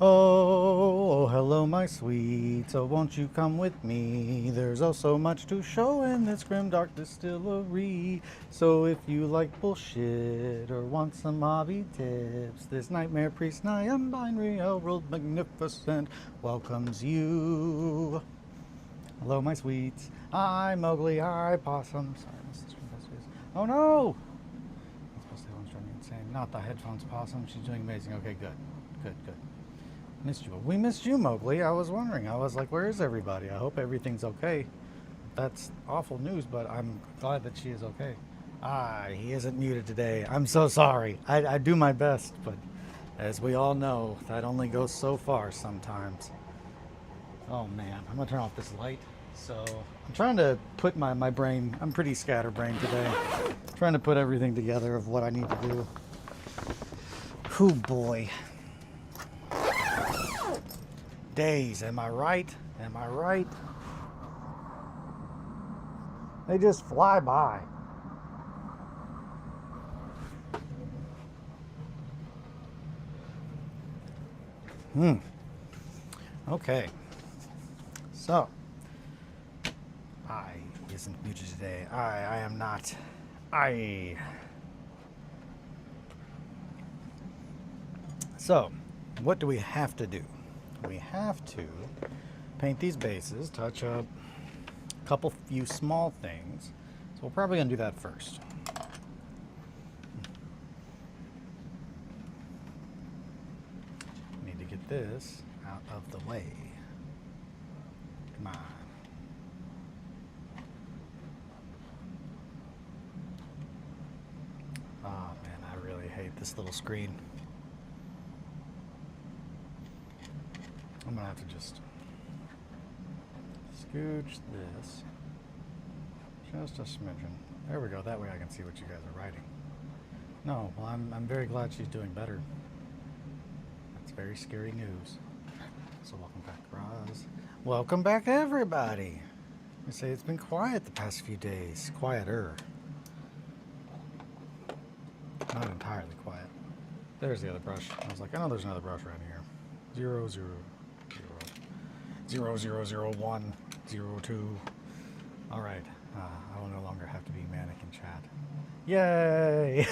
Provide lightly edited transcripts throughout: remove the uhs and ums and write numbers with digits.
Oh, hello, my sweet. So won't you come with me? There's oh so much to show in this grim dark distillery. So if you like bullshit or want some hobby tips, this nightmare priest non-binary world magnificent welcomes you. Hello, my sweets. Hi, Mowgli. Hi, Possum. Sorry, my sister. Oh no! I'm supposed to say one's driving me insane. Not the headphones, Possum. She's doing amazing. Okay, good. Good, good. Missed you. We missed you, Mowgli. I was wondering. I was like, where is everybody? I hope everything's okay. That's awful news, but I'm glad that she is okay. Ah, he isn't muted today. I'm so sorry. I do my best, but as we all know, that only goes so far sometimes. Oh man, I'm gonna turn off this light. So I'm trying to put my brain, I'm pretty scatterbrained today. Trying to put everything together of what I need to do. Whew, boy. Days, am I right? Am I right? They just fly by. Okay. So, I isn't muted today. I am not. So, what do we have to do? We have to paint these bases, touch up a couple few small things. So we're probably gonna do that first. Need to get this out of the way. Come on. Oh man, I really hate this little screen. I'm gonna have to just scooch this just a smidgen. There we go. That way I can see what you guys are writing. No, well, I'm very glad she's doing better. That's very scary news. So welcome back, Roz. Welcome back, everybody. I say it's been quiet the past few days. Quieter. Not entirely quiet. There's the other brush. I was like, I know there's another brush right here. 0, 0, 0, 0, 0, 0, 1, 0, 2. All right. I will no longer have to be Manic in chat. Yay!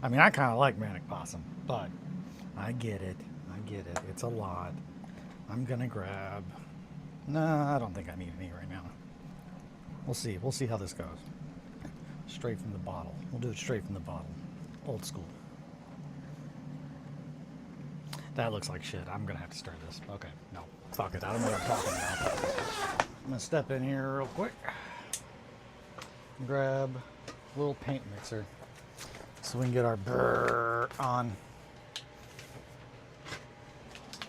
I mean, I kind of like Manic Possum, but I get it. I get it. It's a lot. I'm gonna grab. Nah, I don't think I need any right now. We'll see. We'll see how this goes. Straight from the bottle. We'll do it straight from the bottle. Old school. That looks like shit. I'm gonna have to stir this. Okay, no. Fuck it. I don't know what I'm talking about. I'm gonna step in here real quick. Grab a little paint mixer so we can get our brrr on.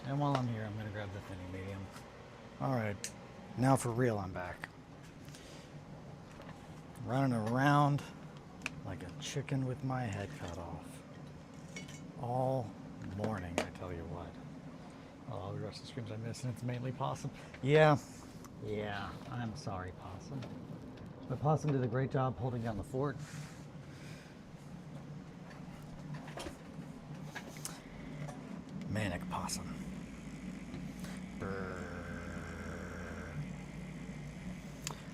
And while I'm here, I'm gonna grab the thinning medium. All right, now for real, I'm back. Running around like a chicken with my head cut off. All morning, I tell you what. Oh, the rest of the streams I missed, and it's mainly Possum. Yeah, I'm sorry, Possum. But Possum did a great job holding down the fort. Manic Possum. Brrr.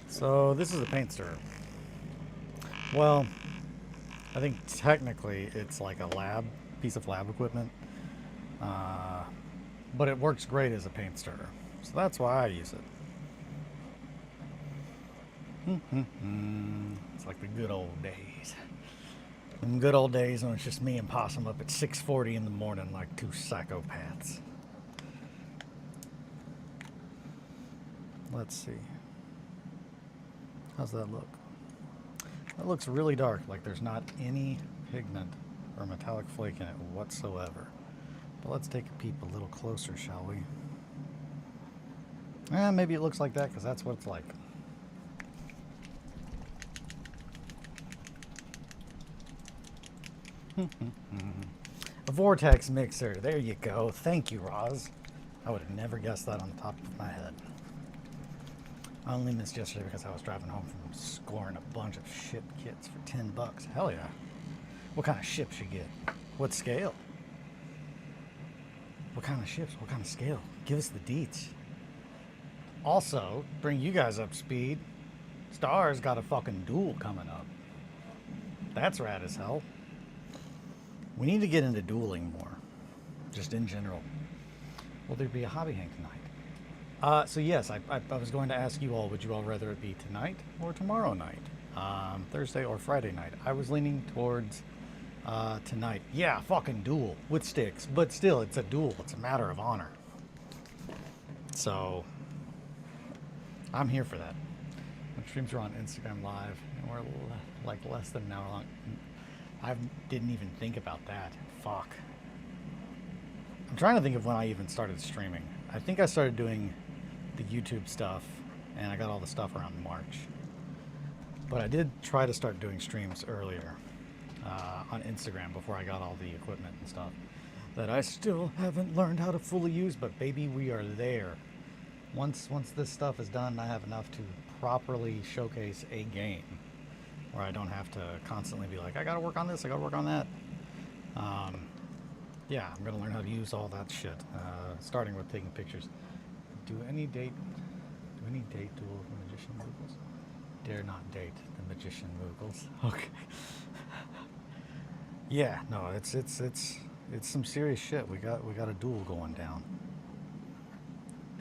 So this is a paint stirrer. Well, I think technically it's like a piece of lab equipment. But it works great as a paint stirrer. So that's why I use it. It's like the good old days. Them good old days when it's just me and Possum up at 6:40 in the morning like two psychopaths. Let's see. How's that look? That looks really dark, like there's not any pigment or metallic flake in it whatsoever. But let's take a peep a little closer, shall we? Maybe it looks like that because that's what it's like. A vortex mixer. There you go. Thank you, Roz. I would have never guessed that on the top of my head. I only missed yesterday because I was driving home from scoring a bunch of ship kits for $10. Hell yeah. What kind of ships you get? What scale? What kind of ships? What kind of scale? Give us the deets. Also, bring you guys up to speed. Star's got a fucking duel coming up. That's rad as hell. We need to get into dueling more. Just in general. Will there be a hobby hang tonight? So yes, I was going to ask you all, would you all rather it be tonight or tomorrow night? Thursday or Friday night? I was leaning towards tonight. Yeah, fucking duel with sticks. But still, it's a duel. It's a matter of honor. So, I'm here for that. When streams are on Instagram Live, and we're like less than an hour long. I didn't even think about that. Fuck. I'm trying to think of when I even started streaming. I think I started doing the YouTube stuff, and I got all the stuff around March. But I did try to start doing streams earlier on Instagram before I got all the equipment and stuff that I still haven't learned how to fully use, but baby, we are there. Once this stuff is done, I have enough to properly showcase a game where I don't have to constantly be like, I gotta work on this, I gotta work on that. Yeah, I'm gonna learn how to use all that shit, starting with taking pictures. Do any date duel with Magician Moogles? Dare not date the Magician Moogles. Okay. Yeah, no, it's some serious shit. We got a duel going down.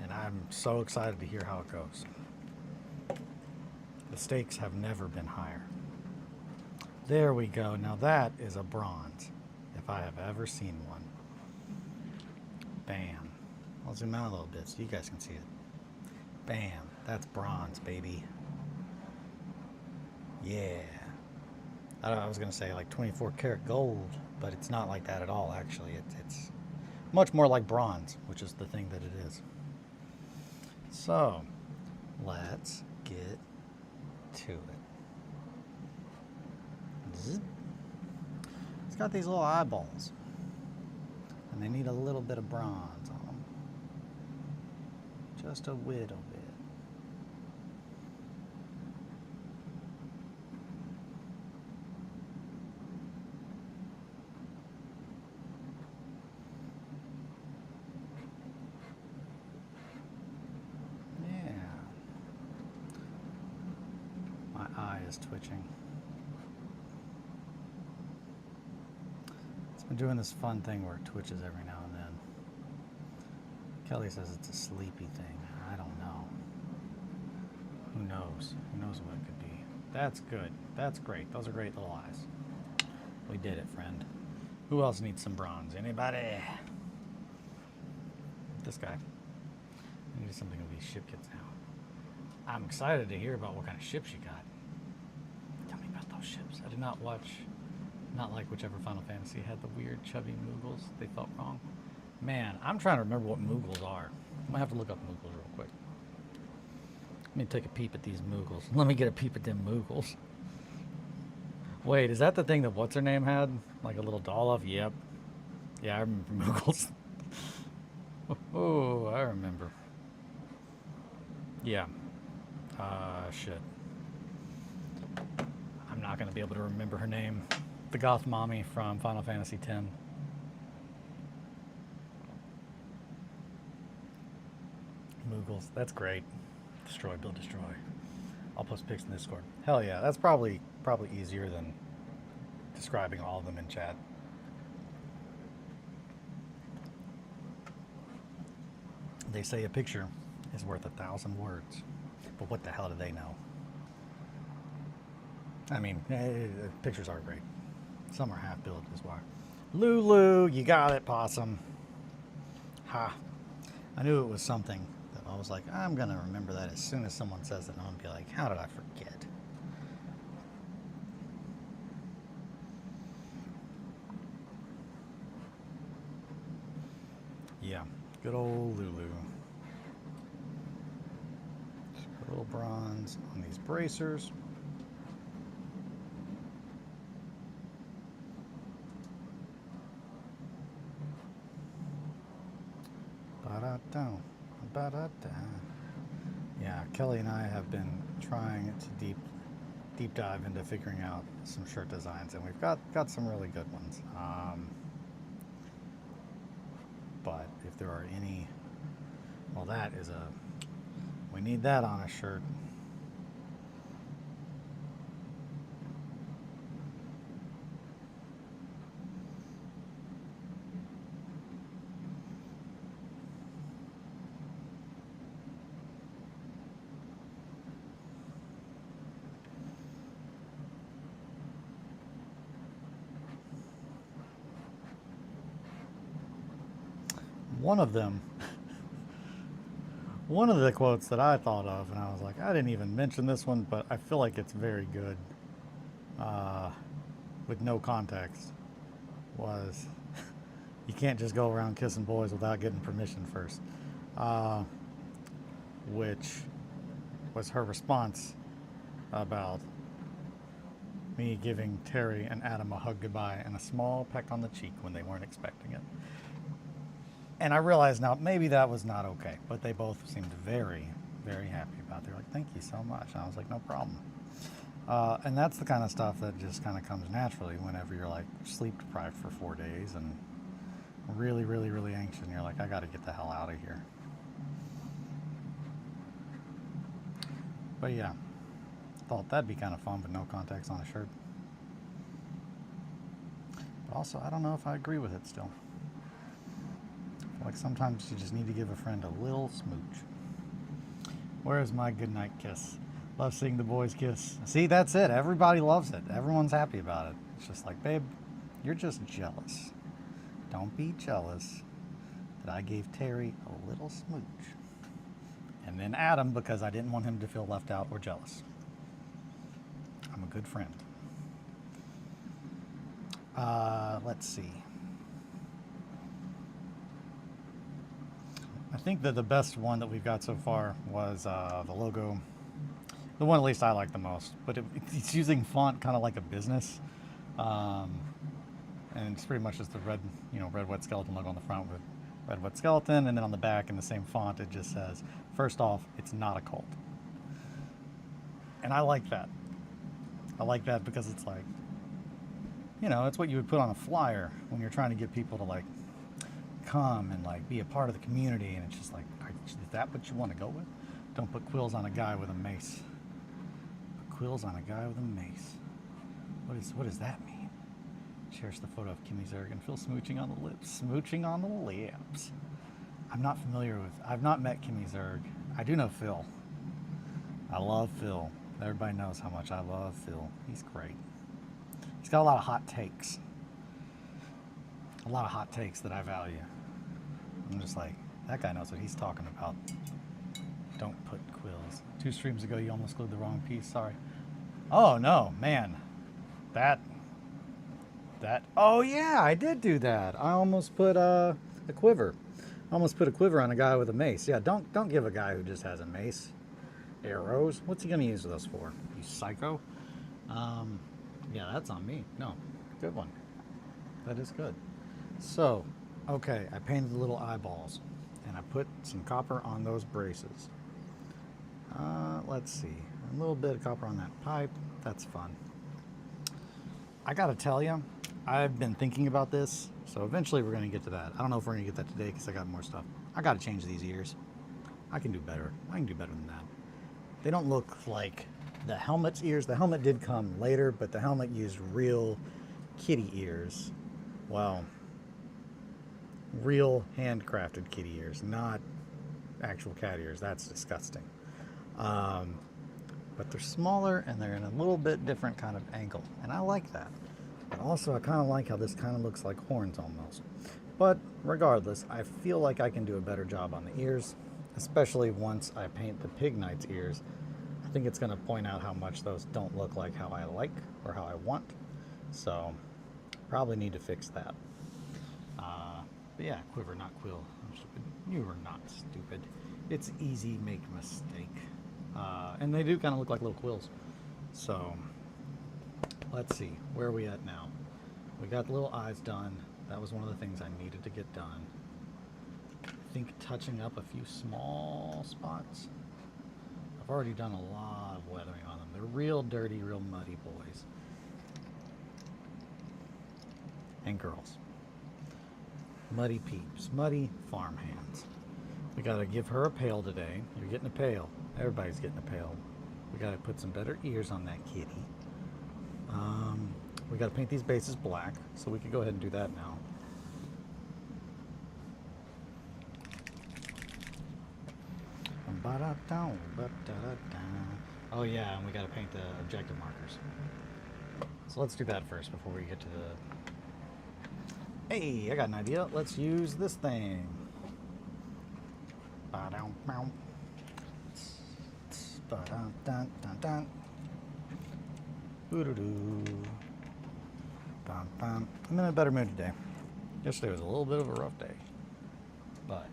And I'm so excited to hear how it goes. The stakes have never been higher. There we go. Now that is a bronze, if I have ever seen one. Bam. I'll zoom out a little bit so you guys can see it. Bam. That's bronze, baby. Yeah. I was going to say like 24 karat gold, but it's not like that at all, actually. It's much more like bronze, which is the thing that it is. So, let's get to it. Zzz. It's got these little eyeballs, and they need a little bit of bronze on them. Just a little bit. Is twitching. It's been doing this fun thing where it twitches every now and then. Kelly says it's a sleepy thing. I don't know. Who knows? Who knows what it could be? That's good. That's great. Those are great little eyes. We did it, friend. Who else needs some bronze? Anybody? This guy. I need something of these ship kits now. I'm excited to hear about what kind of ships you got. Ships. I did not like whichever Final Fantasy had the weird chubby Moogles. They felt wrong. Man, I'm trying to remember what Moogles are. I might have to look up Moogles real quick. Let me take a peep at these Moogles. Let me get a peep at them Moogles. Wait, is that the thing that what's-her-name had? Like a little doll of? Yep. Yeah, I remember Moogles. Oh, I remember. Yeah. Shit. I'm not going to be able to remember her name. The goth mommy from Final Fantasy X. Moogles. That's great. Destroy, build, destroy. I'll post pics in Discord. Hell yeah. That's probably easier than describing all of them in chat. They say a picture is worth 1,000 words. But what the hell do they know? I mean, pictures are great. Some are half built as well. Lulu, you got it, Possum. Ha. I knew it was something that I was like, I'm going to remember that as soon as someone says it. And I'm going to be like, how did I forget? Yeah, good old Lulu. Just put a little bronze on these bracers. Yeah, Kelly and I have been trying to deep dive into figuring out some shirt designs, and we've got some really good ones. but if there are any, well, that is a, we need that on a shirt. One of them, one of the quotes that I thought of, and I was like, I didn't even mention this one, but I feel like it's very good, with no context, was, you can't just go around kissing boys without getting permission first, which was her response about me giving Terry and Adam a hug goodbye and a small peck on the cheek when they weren't expecting it. And I realize now maybe that was not okay, but they both seemed very, very happy about it. They're like, thank you so much. And I was like, no problem. And that's the kind of stuff that just kind of comes naturally whenever you're like sleep deprived for 4 days and really, really, really anxious. And you're like, I got to get the hell out of here. But yeah, thought that'd be kind of fun, but no context on a shirt. But also, I don't know if I agree with it still. Like sometimes you just need to give a friend a little smooch. Where's my goodnight kiss? Love seeing the boys kiss. See, that's it. Everybody loves it. Everyone's happy about it. It's just like, babe, you're just jealous. Don't be jealous that I gave Terry a little smooch. And then Adam, because I didn't want him to feel left out or jealous. I'm a good friend. Let's see. I think that the best one that we've got so far was the logo. The one at least I like the most, but it's using font kind of like a business, and it's pretty much just the RedWetSkeleton logo on the front with RedWetSkeleton, and then on the back in the same font it just says, first off, it's not a cult. And I like that. I like that because it's like, it's what you would put on a flyer when you're trying to get people to like come and like be a part of the community, and it's just like, is that what you want to go with? Don't put quills on a guy with a mace. Put quills on a guy with a mace. What does that mean? Cherish the photo of Kimmy Zerg and Phil smooching on the lips. Smooching on the lips. I've not met Kimmy Zerg. I do know Phil. I love Phil. Everybody knows how much I love Phil. He's great. He's got a lot of hot takes. A lot of hot takes that I value. I'm just like, that guy knows what he's talking about. Don't put quills. 2 streams ago, you almost glued the wrong piece. Sorry. Oh, no, man. That. Oh, yeah, I did do that. I almost put a quiver. I almost put a quiver on a guy with a mace. Yeah, don't give a guy who just has a mace arrows. What's he going to use those for? You psycho? Yeah, that's on me. No, good one. That is good. So, okay, I painted the little eyeballs, and I put some copper on those braces. Let's see, a little bit of copper on that pipe. That's fun. I gotta tell you, I've been thinking about this, so eventually we're gonna get to that. I don't know if we're gonna get that today because I got more stuff. I gotta change these ears. I can do better. I can do better than that. They don't look like the helmet's ears. The helmet did come later, but the helmet used real kitty ears. Well, real handcrafted kitty ears, not actual cat ears. That's disgusting. But they're smaller and they're in a little bit different kind of angle, and I like that. But also I kind of like how this kind of looks like horns almost. But regardless, I feel like I can do a better job on the ears, especially once I paint the Pig Knight's ears. I think it's going to point out how much those don't look like how I like or how I want. So probably need to fix that. But yeah, quiver, not quill. I'm stupid. You are not stupid. It's easy, make mistake. And they do kind of look like little quills. So let's see, where are we at now? We got the little eyes done. That was one of the things I needed to get done. I think touching up a few small spots. I've already done a lot of weathering on them. They're real dirty, real muddy boys. And girls. Muddy peeps. Muddy farm hands. We gotta give her a pail today. You're getting a pail. Everybody's getting a pail. We gotta put some better ears on that kitty. We gotta paint these bases black, so we can go ahead and do that now. Oh yeah, and we gotta paint the objective markers. So let's do that first before we get to the... Hey, I got an idea. Let's use this thing. I'm in a better mood today. Yesterday was a little bit of a rough day, but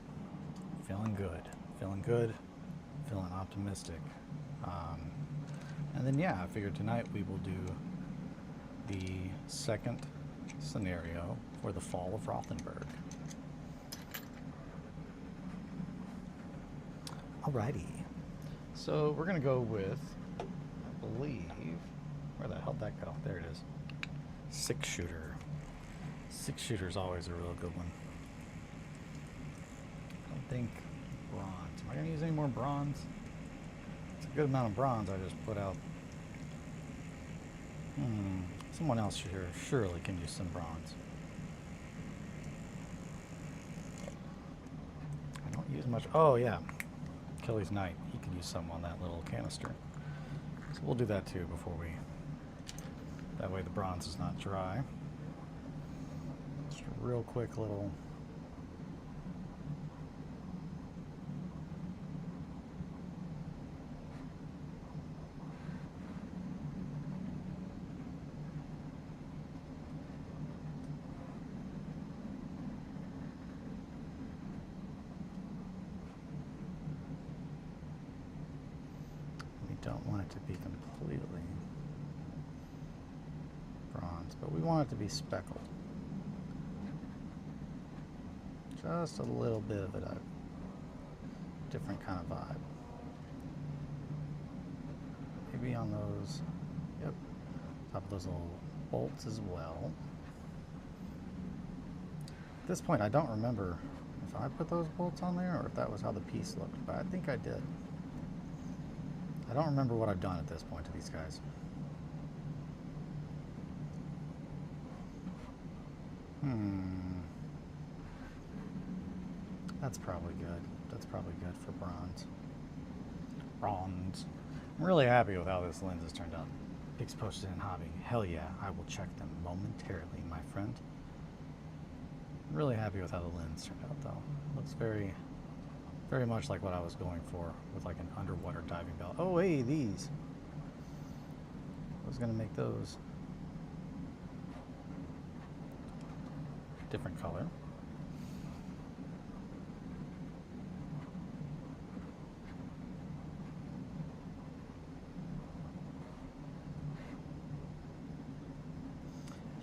feeling good, feeling optimistic. And then yeah, I figured tonight we will do the second scenario for the fall of Rothenburg. Alrighty, so we're gonna go with, I believe, where the hell did that go? There it is. 6-shooter. 6-shooter is always a real good one. I don't think bronze. Am I gonna use any more bronze? It's a good amount of bronze I just put out. Someone else here surely can use some bronze. I don't use much. Oh yeah, Kelly's Knight. He can use some on that little canister. So we'll do that too before we... That way the bronze is not dry. Just a real quick little... We don't want it to be completely bronze, but we want it to be speckled. Just a little bit of a different kind of vibe. Maybe on those, yep, top of those little bolts as well. At this point, I don't remember if I put those bolts on there or if that was how the piece looked, but I think I did. I don't remember what I've done at this point to these guys. That's probably good. That's probably good for bronze. Bronze. I'm really happy with how this lens has turned out. Pics posted in hobby. Hell yeah, I will check them momentarily, my friend. I'm really happy with how the lens turned out though. Looks very, very much like what I was going for with like an underwater diving bell. Oh hey, these. I was gonna make those different color.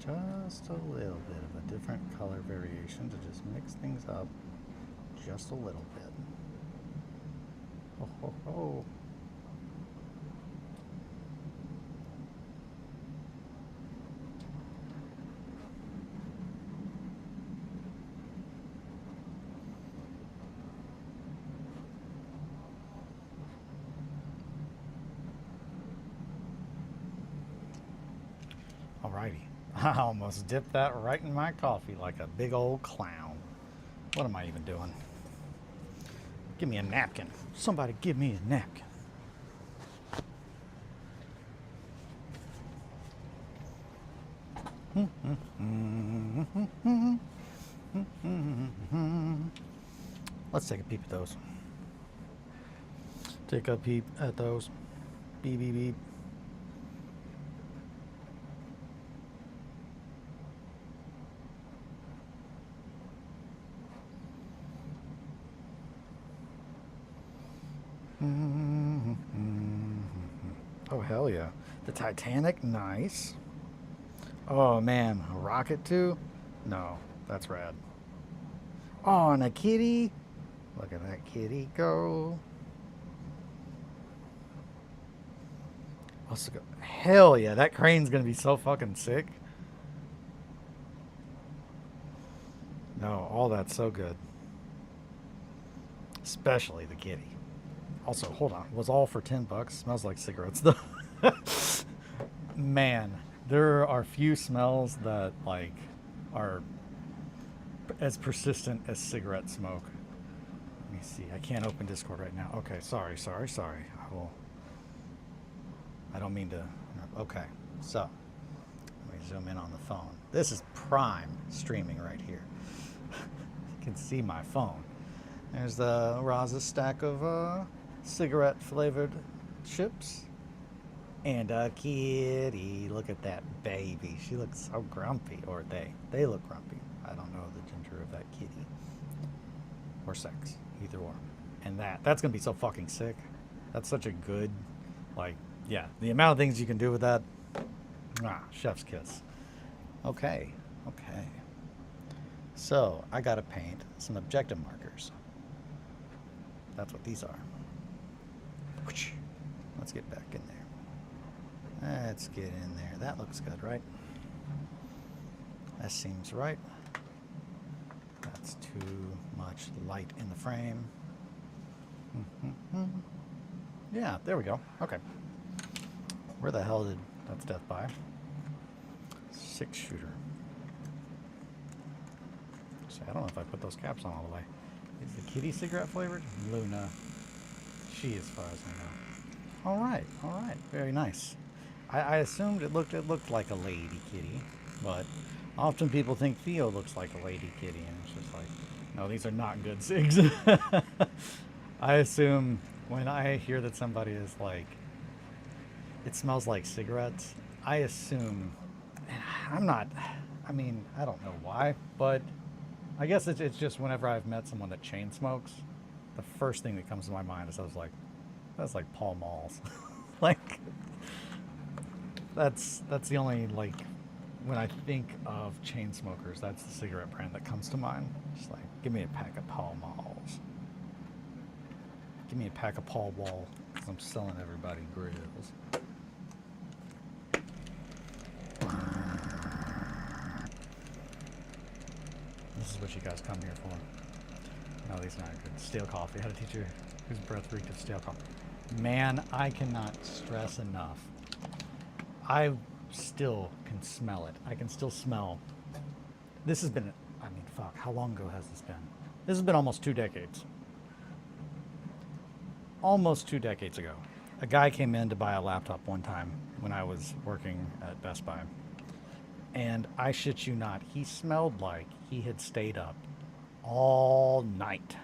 Just a little bit of a different color variation to just mix things up just a little bit. Oh, ho, ho. Alrighty. I almost dipped that right in my coffee like a big old clown. What am I even doing? Give me a napkin. Somebody give me a napkin. Let's take a peep at those. Take a peep at those. Beep, beep, beep. Oh, hell yeah. The Titanic, nice. Oh, man, a rocket too? No, that's rad. Oh, and a kitty. Look at that kitty go. Also go. Hell yeah, that crane's gonna be so fucking sick. No, all that's so good. Especially the kitty. Also, hold on. Was all for $10. Smells like cigarettes though. Man, there are few smells that like are as persistent as cigarette smoke. Let me see. I can't open Discord right now. Okay, sorry. I don't mean to. Okay, so let me zoom in on the phone. This is prime streaming right here. You can see my phone. There's the Raza stack of cigarette flavored chips. And a kitty. Look at that baby. She looks so grumpy. Or they look grumpy. I don't know the gender of that kitty. Or sex. Either or. And that's going to be so fucking sick. That's such a good, like, yeah. The amount of things you can do with that. Chef's kiss. Okay. So, I got to paint some objective markers. That's what these are. Let's get back in there. Let's get in there. That looks good, right? That seems right. That's too much light in the frame. Yeah, there we go. Okay. Where the hell did... That's death by. 6-shooter. See, I don't know if I put those caps on all the way. Is the kitty cigarette flavored? Luna. She, as far as I know. All right. Very nice. I assumed it looked like a lady kitty, but often people think Theo looks like a lady kitty, and it's just like, no, these are not good cigs. I assume when I hear that somebody is like, it smells like cigarettes, I assume, I don't know why, but I guess it's just whenever I've met someone that chain smokes, the first thing that comes to my mind is that's like Pall Malls. Like, that's the only, like, when I think of chain smokers, that's the cigarette brand that comes to mind. Just like, give me a pack of Pall Malls. Give me a pack of Pall Wall, because I'm selling everybody grills. This is what you guys come here for. No, these are not good. Stale coffee. I had a teacher whose breath reeked of stale coffee. Man, I cannot stress enough. I still can smell it. I can still smell. This has been, fuck, how long ago has this been? This has been almost 2 decades. Almost 2 decades ago. A guy came in to buy a laptop one time when I was working at Best Buy. And I shit you not, he smelled like he had stayed up all night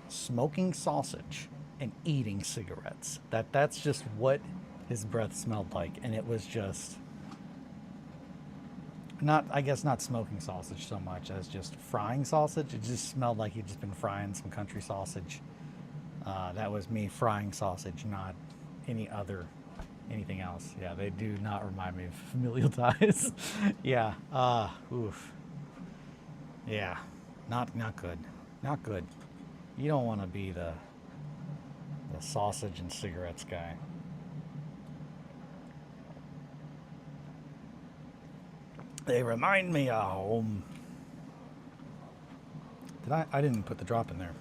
smoking sausage and eating cigarettes. That's just what his breath smelled like, and it was just not smoking sausage so much as just frying sausage. It just smelled like he'd just been frying some country sausage. That was me frying sausage, not anything else. Yeah, they do not remind me of familial ties. Yeah. Oof. Yeah. Not good. Not good. You don't want to be the sausage and cigarettes guy. They remind me of home. I didn't put the drop in there.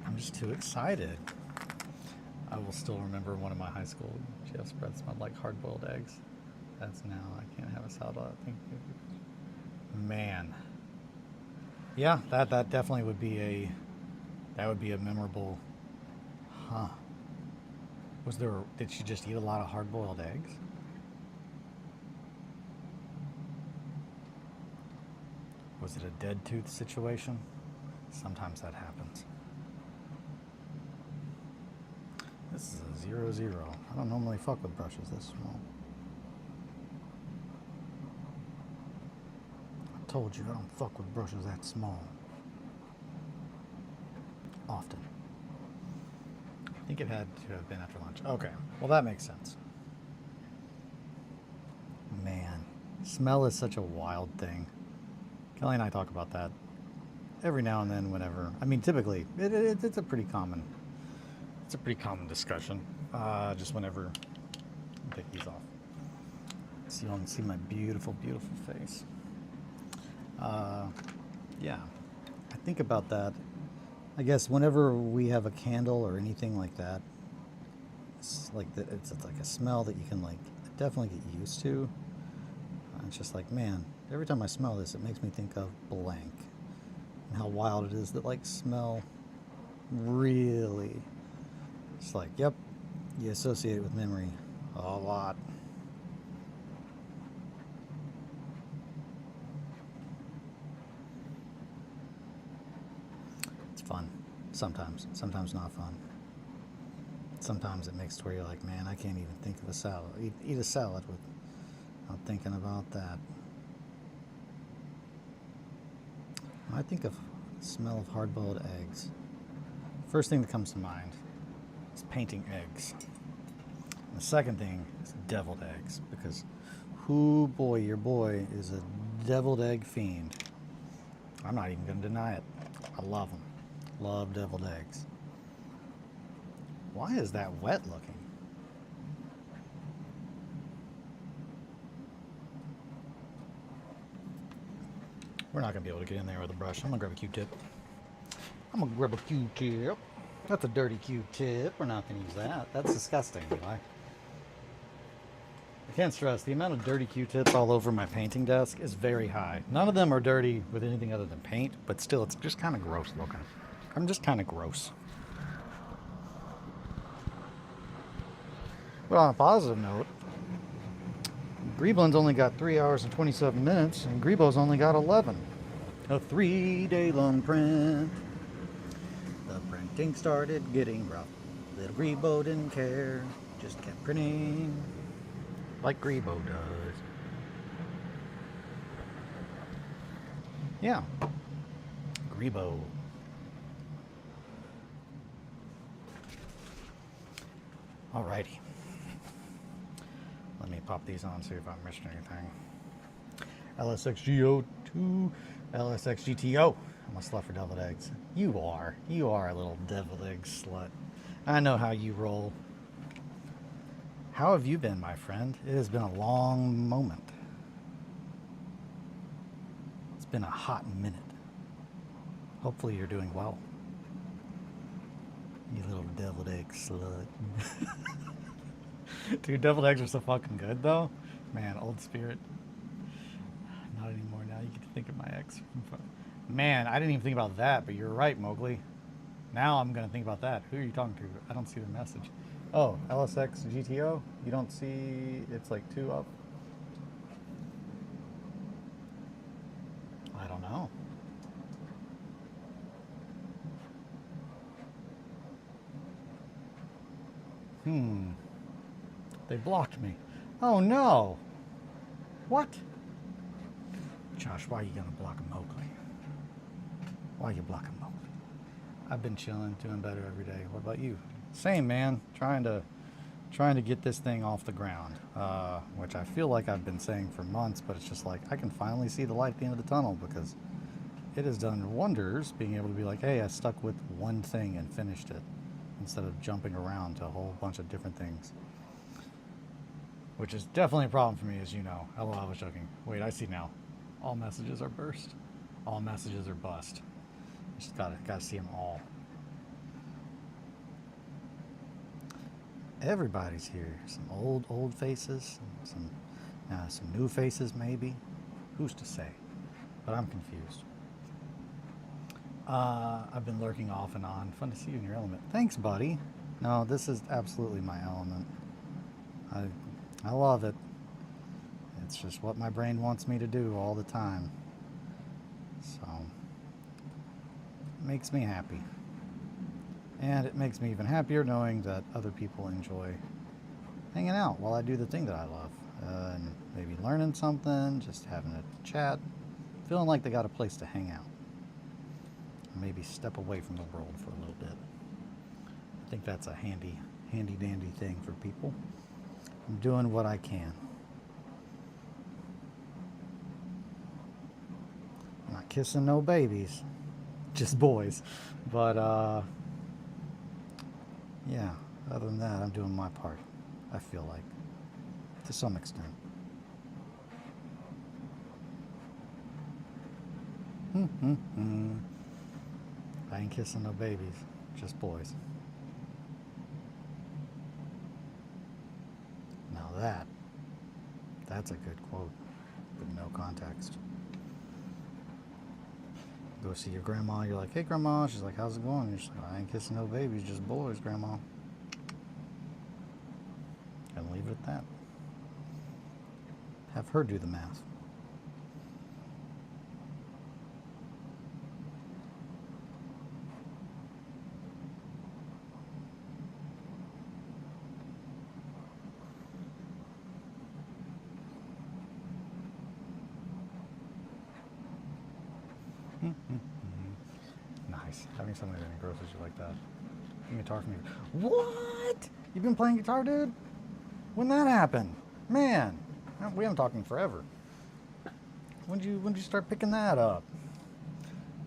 I'm just too excited. I will still remember one of my high school chef's breath smelled like hard-boiled eggs. That's now. I can't have a salad. I think. Man. Yeah, that definitely would be a memorable. Huh. Did she just eat a lot of hard-boiled eggs? Was it a dead tooth situation? Sometimes that happens. This is a 0-0. I don't normally fuck with brushes this small. I told you I don't fuck with brushes that small. Often. I think it had to have been after lunch. Okay, well that makes sense. Man, smell is such a wild thing. Kelly and I talk about that every now and then, whenever. Typically, it's a pretty common. It's a pretty common discussion. Just whenever I take these off, so you all can see my beautiful, beautiful face. Yeah, I think about that. I guess whenever we have a candle or anything like that, it's like it's like a smell that you can like definitely get used to. It's just like, man, every time I smell this, it makes me think of blank, and how wild it is that like smell really. It's like, yep, you associate it with memory a lot. It's fun. Sometimes not fun. Sometimes it makes it where you're like, man, I can't even think of a salad. Eat a salad without thinking about that. When I think of the smell of hard-boiled eggs, first thing that comes to mind is painting eggs. And the second thing is deviled eggs, because whoo boy, your boy is a deviled egg fiend. I'm not even going to deny it. I love them. Love deviled eggs. Why is that wet looking? We're not going to be able to get in there with a brush. I'm going to grab a Q-tip. I'm going to grab a Q-tip. That's a dirty Q-tip. We're not going to use that. That's disgusting, Eli. I can't stress, the amount of dirty Q-tips all over my painting desk is very high. None of them are dirty with anything other than paint, but still, it's just kind of gross looking. I'm just kind of gross. But on a positive note, Grieblin's only got 3 hours and 27 minutes, and Grebo's only got 11. A 3-day long print. The printing started getting rough. Little Grebo didn't care, just kept printing like Grebo does. Yeah, Grebo. Alrighty. Let me pop these on, see if I missed anything. LSXGO2, LSXGTO. I'm a slut for deviled eggs. You are a little deviled egg slut. I know how you roll. How have you been, my friend? It has been a long moment. It's been a hot minute. Hopefully you're doing well. You little deviled egg slut. Dude, deviled eggs are so fucking good, though. Man, old spirit. Not anymore. Now you get to think of my ex. Man, I didn't even think about that, but you're right, Mowgli. Now I'm going to think about that. Who are you talking to? I don't see the message. Oh, LSX GTO? You don't see it's like 2 up? I don't know. They blocked me. Oh no! What? Josh, why are you gonna block Mowgli? Why are you blocking Mowgli? I've been chilling, doing better every day. What about you? Same, man. Trying to get this thing off the ground, which I feel like I've been saying for months, but it's just like I can finally see the light at the end of the tunnel, because it has done wonders being able to be like, hey, I stuck with one thing and finished it instead of jumping around to a whole bunch of different things, which is definitely a problem for me, as you know. Hello, I was joking. Wait, I see now. All messages are burst. All messages are bust. Just gotta see them all. Everybody's here. Some old faces, some new faces maybe. Who's to say? But I'm confused. I've been lurking off and on. Fun to see you in your element. Thanks, buddy. No, this is absolutely my element. I love it. It's just what my brain wants me to do all the time. So, it makes me happy. And it makes me even happier knowing that other people enjoy hanging out while I do the thing that I love. And maybe learning something, just having a chat, feeling like they got a place to hang out. Maybe step away from the world for a little bit. I think that's a handy dandy thing for people. I'm doing what I can. I'm not kissing no babies, just boys. But yeah, other than that, I'm doing my part, I feel like, to some extent. I ain't kissing no babies, just boys. Now that's a good quote with no context. Go see your grandma, you're like, hey grandma, she's like, how's it going? You're just like, I ain't kissing no babies, just boys, grandma. And leave it at that. Have her do the math. Nice. Having somebody that engrosses you like that. Guitar from you. What? You've been playing guitar, dude? When that happened? Man, we haven't talked in forever. When'd you start picking that up?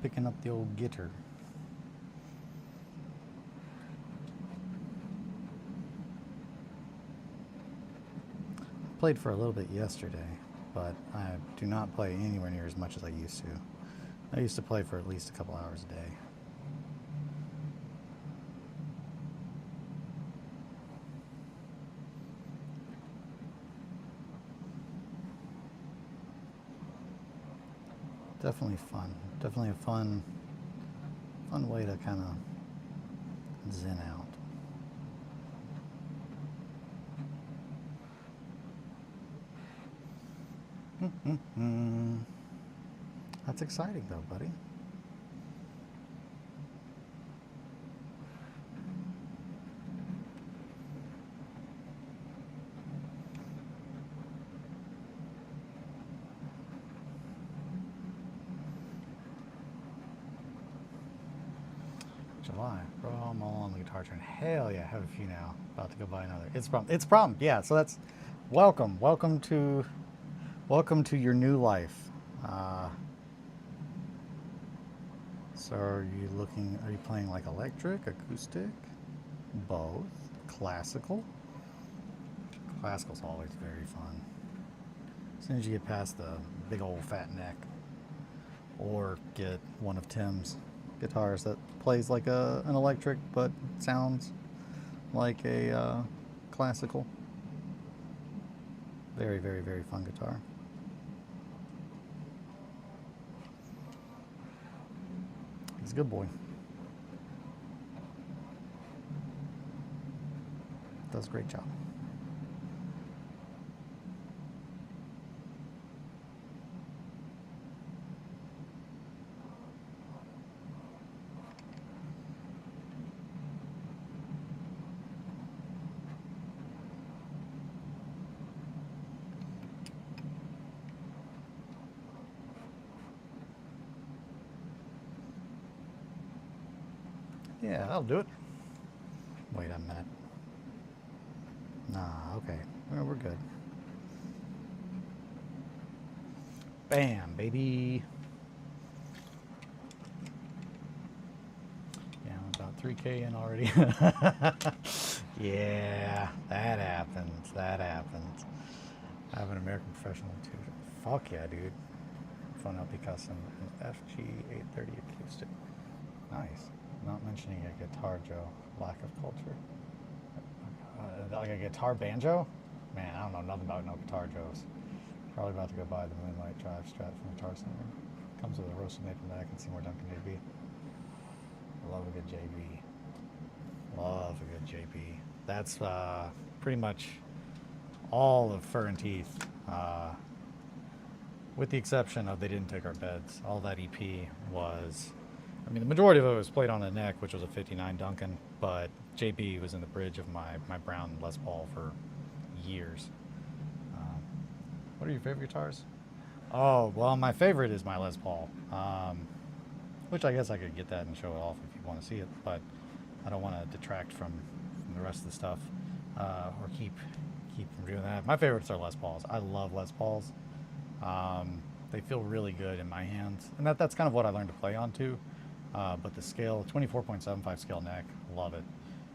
Picking up the old guitar. Played for a little bit yesterday, but I do not play anywhere near as much as I used to. I used to play for at least a couple hours a day. Definitely fun. Definitely a fun way to kind of zen out. That's exciting though, buddy. July. Bro, I'm all on the guitar turn. Hell yeah, I have a few now. About to go buy another. It's problem. Yeah, so that's welcome. Welcome to your new life. So are you playing like electric, acoustic, both, classical? Classical's always very fun. As soon as you get past the big old fat neck, or get one of Tim's guitars that plays like an electric but sounds like a classical. Very, very, very fun guitar. He's a good boy. Does a great job. Yeah, that'll do it. Wait a minute. Nah, okay. Well, we're good. Bam, baby. Yeah, I'm about 3K in already. Yeah, that happens. That happens. I have an American Professional too. Fuck yeah, dude. Phone LP Custom and FG830 acoustic. Nice. Not mentioning a guitar, Joe. Lack of culture. Like a guitar banjo? Man, I don't know nothing about no guitar, Joes. Probably about to go buy the Moonlight Drive Strat from Guitar Center. Comes with a roasted maple neck and Seymour Duncan JB. Love a good JB. Love a good JB. That's pretty much all of Fur and Teeth, with the exception of They Didn't Take Our Beds. All that EP was, I mean, the majority of it was played on a neck, which was a 59 Duncan, but JB was in the bridge of my brown Les Paul for years. What are your favorite guitars? Oh, well, my favorite is my Les Paul, which I guess I could get that and show it off if you want to see it, but I don't want to detract from the rest of the stuff, or keep from doing that. My favorites are Les Pauls. I love Les Pauls. They feel really good in my hands, and that's kind of what I learned to play on too. But the scale, 24.75 scale neck, love it.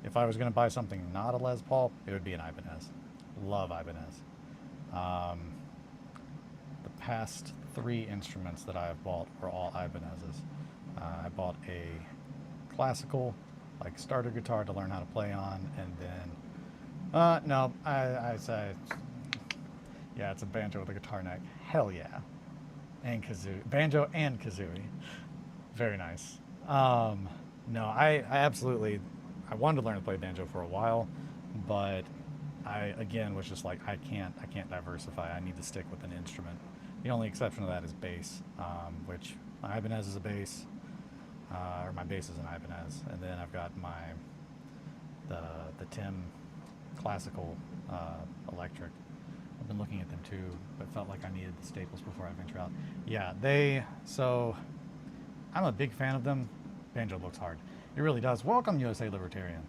If I was going to buy something not a Les Paul, it would be an Ibanez. Love Ibanez. The past three instruments that I have bought were all Ibanez's. I bought a classical, like starter guitar to learn how to play on, and then no, I say, yeah, it's a banjo with a guitar neck. Hell yeah, and kazoo, banjo and kazooie, very nice. No, I absolutely, I wanted to learn to play banjo for a while, but I again was just like I can't diversify. I need to stick with an instrument. The only exception to that is bass, which my Ibanez is a bass, or my bass is an Ibanez, and then I've got the Tim classical electric. I've been looking at them too, but felt like I needed the staples before I venture out. Yeah, so I'm a big fan of them. Banjo looks hard. It really does. Welcome, USA Libertarian.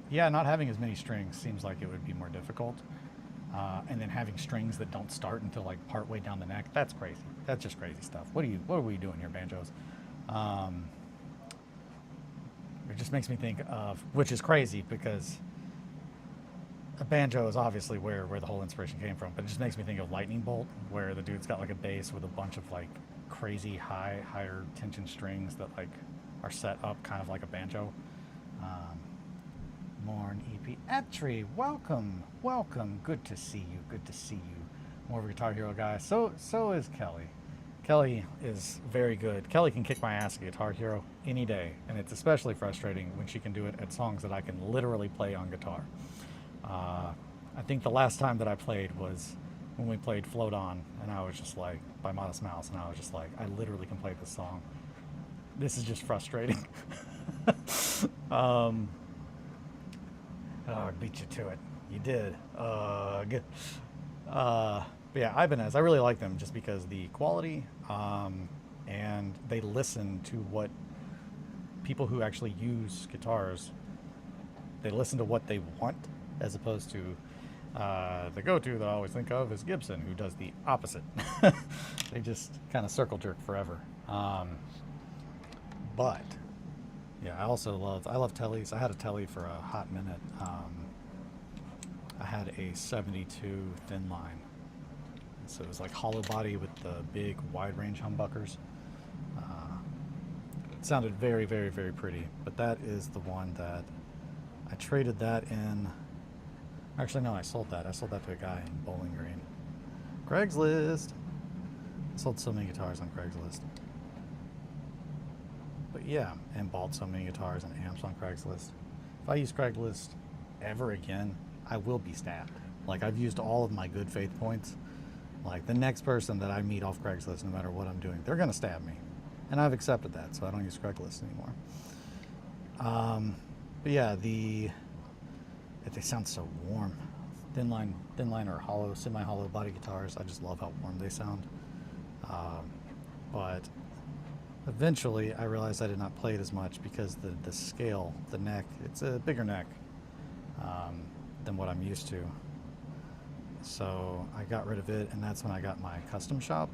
Yeah, not having as many strings seems like it would be more difficult. And then having strings that don't start until like part way down the neck, that's crazy. That's just crazy stuff. What are we doing here, banjos? It just makes me think of, which is crazy because a banjo is obviously where the whole inspiration came from, but it just makes me think of Lightning Bolt, where the dude's got like a bass with a bunch of like crazy higher tension strings that like are set up kind of like a banjo. Morn EP Etri, welcome, good to see you. More of a Guitar Hero guy. So is Kelly. Kelly is very good. Kelly can kick my ass at Guitar Hero any day, and it's especially frustrating when she can do it at songs that I can literally play on guitar. I think the last time that I played was when we played Float On, and I was just like, by Modest Mouse, and I was just like, I literally can play this song. This is just frustrating. Oh, I beat you to it. You did. Good. But yeah, Ibanez, I really like them just because the quality, and they listen to what people who actually use guitars, they listen to what they want, as opposed to the go-to that I always think of is Gibson, who does the opposite. They just kind of circle jerk forever. But yeah, I love Tellys. I had a Telly for a hot minute. I had a 72 thin line. So it was like hollow body with the big wide range humbuckers. It sounded very, very, very pretty, but that is the one that I traded that in. Actually, no, I sold that. I sold that to a guy in Bowling Green. Craigslist. I sold so many guitars on Craigslist. But yeah, and bought so many guitars and amps on Craigslist. If I use Craigslist ever again, I will be stabbed. Like, I've used all of my good faith points. Like, the next person that I meet off Craigslist, no matter what I'm doing, they're going to stab me. And I've accepted that, so I don't use Craigslist anymore. But yeah, they sound so warm. Thin line or hollow, semi-hollow body guitars, I just love how warm they sound. But eventually, I realized I did not play it as much because the scale, the neck, it's a bigger neck than what I'm used to. So I got rid of it, and that's when I got my custom shop.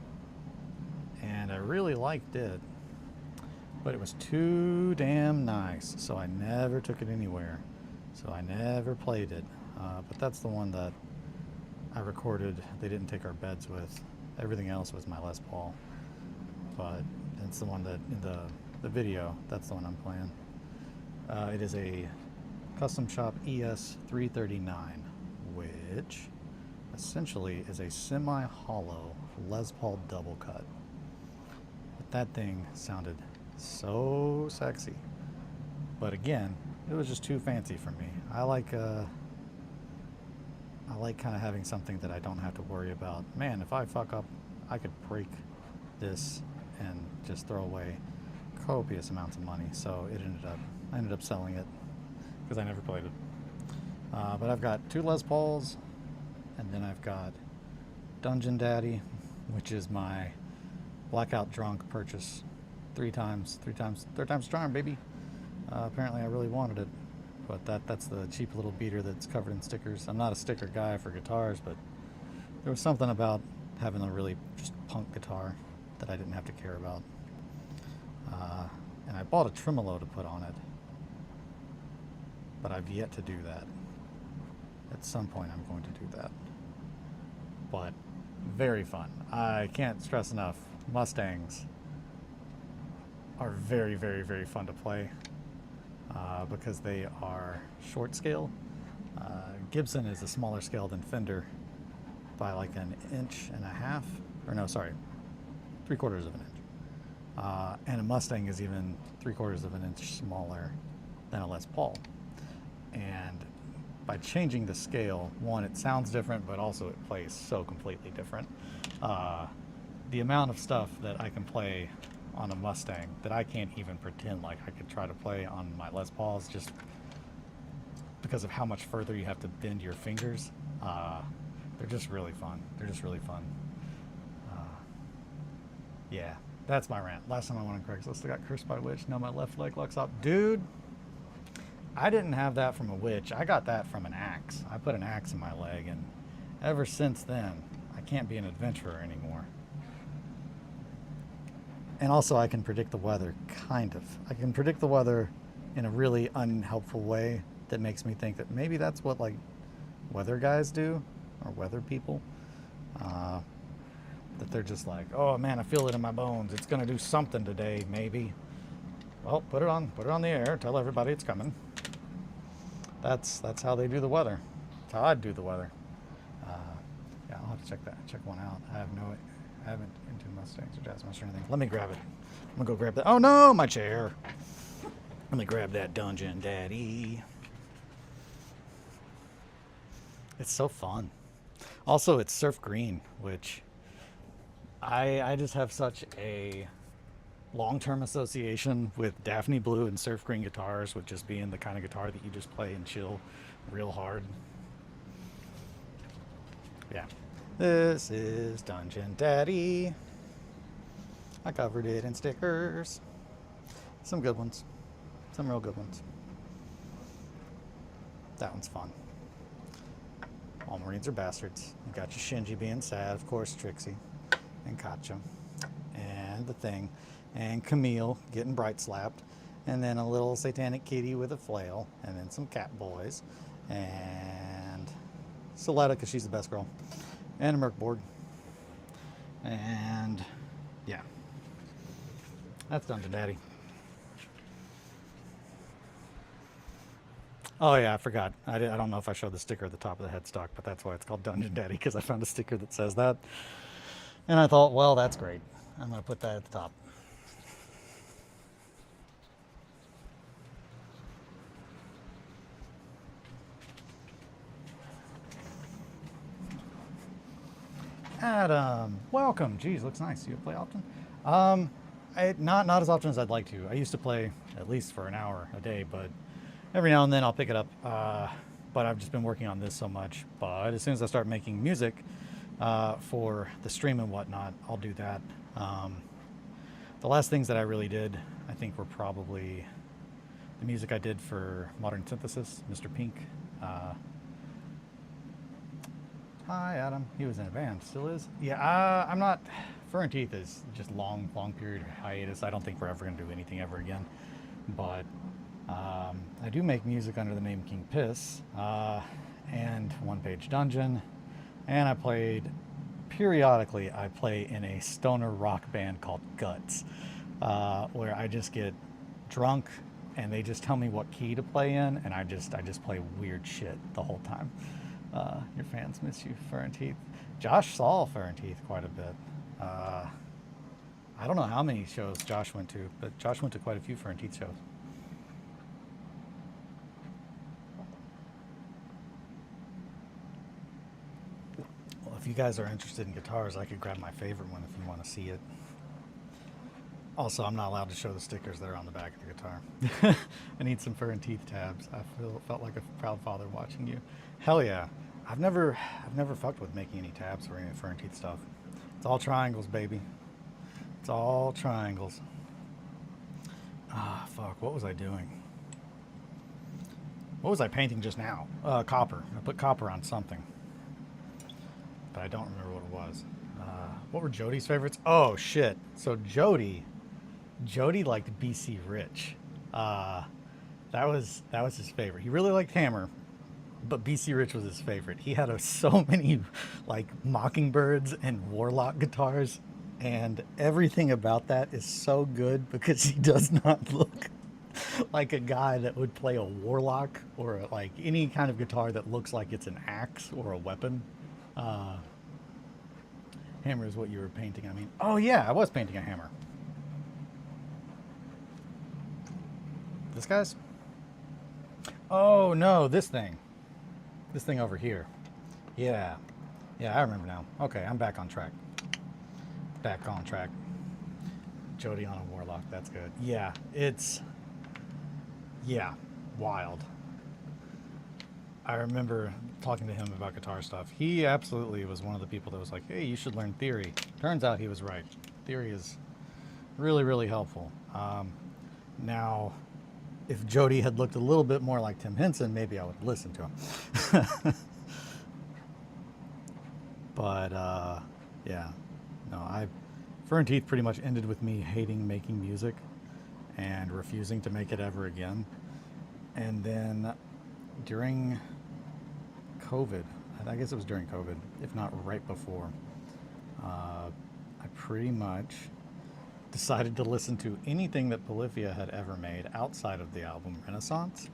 And I really liked it, but it was too damn nice, so I never took it anywhere. So I never played it. But that's the one that I recorded. They didn't take our beds with. Everything else was my Les Paul. But it's the one that in the video, that's the one I'm playing. It is a custom shop ES 339, which essentially is a semi-hollow Les Paul double cut. But that thing sounded so sexy. But again, it was just too fancy for me. I like kind of having something that I don't have to worry about. Man, if I fuck up, I could break this and just throw away copious amounts of money. So I ended up selling it because I never played it. But I've got two Les Pauls, and then I've got Dungeon Daddy, which is my blackout drunk purchase. Third time's charm, baby. Apparently I really wanted it, but that's the cheap little beater that's covered in stickers. I'm not a sticker guy for guitars, but there was something about having a really just punk guitar that I didn't have to care about. And I bought a tremolo to put on it, but I've yet to do that. At some point I'm going to do that. But Very fun. I can't stress enough. Mustangs are very, very, very fun to play because they are short scale. Gibson is a smaller scale than Fender by like an inch and a half, or no, sorry, 3/4 of an inch. And a Mustang is even 3/4 of an inch smaller than a Les Paul. And by changing the scale, one, it sounds different, but also it plays so completely different. The amount of stuff that I can play on a Mustang that I can't even pretend like I could try to play on my Les Pauls, just because of how much further you have to bend your fingers. They're just really fun. They're just really fun. Yeah, that's my rant. Last time I went on Craigslist, I got cursed by a witch. Now my left leg locks up. Dude, I didn't have that from a witch. I got that from an axe. I put an axe in my leg, and ever since then, I can't be an adventurer anymore. And also, I can predict the weather, kind of. I can predict the weather in a really unhelpful way that makes me think that maybe that's what, like, weather guys do, or weather people. That they're just like, oh man, I feel it in my bones. It's gonna do something today, maybe. Well, put it on the air. Tell everybody it's coming. That's how they do the weather. That's how I'd do the weather. Yeah, I'll have to check one out. I haven't into Mustangs or Jazz Master or anything. Let me grab it. I'm gonna go grab that. Oh no, my chair. Let me grab that Dungeon Daddy. It's so fun. Also, it's surf green, which I just have such a long-term association with Daphne Blue and surf green guitars, with just being the kind of guitar that you just play and chill real hard. Yeah. This is Dungeon Daddy. I covered it in stickers. Some good ones. Some real good ones. That one's fun. All Marines are bastards. You got your Shinji being sad, of course, Trixie, and Katja, and the Thing, and Camille getting bright slapped, and then a little satanic kitty with a flail, and then some cat boys, and Soletta, because she's the best girl, and a Merc board, and yeah, that's Dungeon Daddy. Oh yeah, I forgot. I don't know if I showed the sticker at the top of the headstock, but that's why it's called Dungeon Daddy, because I found a sticker that says that. And I thought, well, that's great. I'm going to put that at the top. Adam, welcome. Geez, looks nice. You play often? Not as often as I'd like to. I used to play at least for an hour a day, but every now and then I'll pick it up. But I've just been working on this so much. But as soon as I start making music for the stream and whatnot, I'll do that. The last things that I really did, I think, were probably the music I did for Modern Synthesis, Mr. Pink. Hi, Adam. He was in a band. Still is? Yeah, I'm not... Fur and Teeth is just long period hiatus. I don't think we're ever going to do anything ever again. But I do make music under the name King Piss, and One Page Dungeon, and periodically I play in a stoner rock band called Guts, where I just get drunk and they just tell me what key to play in, and I just play weird shit the whole time. Your fans miss you, Fur and Teeth. Josh saw Fur and Teeth quite a bit. I don't know how many shows Josh went to, but Josh went to quite a few Fur and Teeth shows. Well, if you guys are interested in guitars, I could grab my favorite one if you want to see it. Also, I'm not allowed to show the stickers that are on the back of the guitar. I need some Fur and Teeth tabs. I felt like a proud father watching you. Hell yeah. I've never fucked with making any tabs for any Fur and Teeth stuff. It's all triangles, baby. It's all triangles. Ah, fuck. What was I doing? What was I painting just now? Copper. I put copper on something, but I don't remember what it was. What were Jody's favorites? Oh shit. So Jody liked BC Rich. That was his favorite. He really liked Hammer, but BC Rich was his favorite. He had so many like Mockingbirds and Warlock guitars, and everything about that is so good because he does not look like a guy that would play a Warlock or like any kind of guitar that looks like it's an axe or a weapon. Uh, Hammer is what you were painting. I mean, oh yeah, I was painting a hammer. This guy's? Oh no, this thing. This thing over here. Yeah. Yeah, I remember now. Okay, I'm back on track. Back on track. Jody on a Warlock, that's good. Yeah, yeah, wild. I remember talking to him about guitar stuff. He absolutely was one of the people that was like, hey, you should learn theory. Turns out he was right. Theory is really, really helpful. Now, if Jody had looked a little bit more like Tim Henson, maybe I would listen to him. But, yeah. No, Fern Teeth pretty much ended with me hating making music and refusing to make it ever again. And then during COVID, I guess it was during COVID, if not right before, I pretty much decided to listen to anything that Polyphia had ever made outside of the album Renaissance.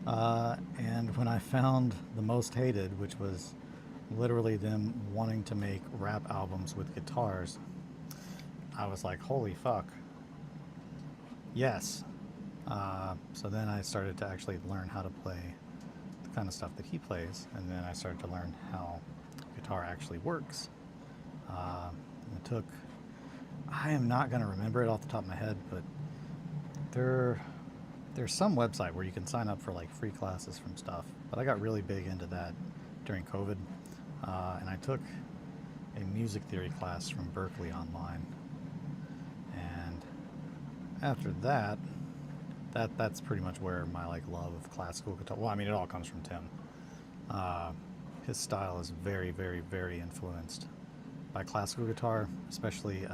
And when I found The Most Hated, which was literally them wanting to make rap albums with guitars, I was like, holy fuck. Yes. So then I started to actually learn how to play the kind of stuff that he plays, and then I started to learn how guitar actually works. It took, I am not going to remember it off the top of my head, but there's some website where you can sign up for like free classes from stuff, but I got really big into that during COVID, and I took a music theory class from Berkeley online, and after that, that's pretty much where my like love of classical guitar, well, I mean, it all comes from Tim. His style is very, very, very influenced by classical guitar, especially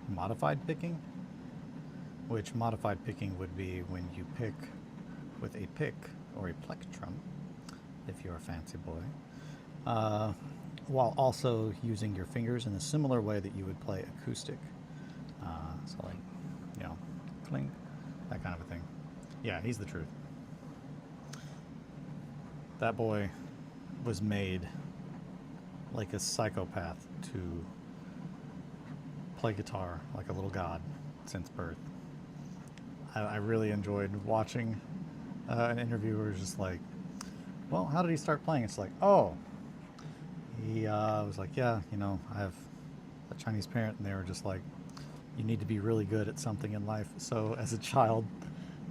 modified picking, which modified picking would be when you pick with a pick or a plectrum, if you're a fancy boy, while also using your fingers in a similar way that you would play acoustic. So like, you know, clink, that kind of a thing. Yeah, he's the truth. That boy was made like a psychopath to play guitar like a little god since birth. I really enjoyed watching an interview where it was just like, well, how did he start playing? It's like, oh, he was like, yeah, you know, I have a Chinese parent, and they were just like, you need to be really good at something in life. So as a child,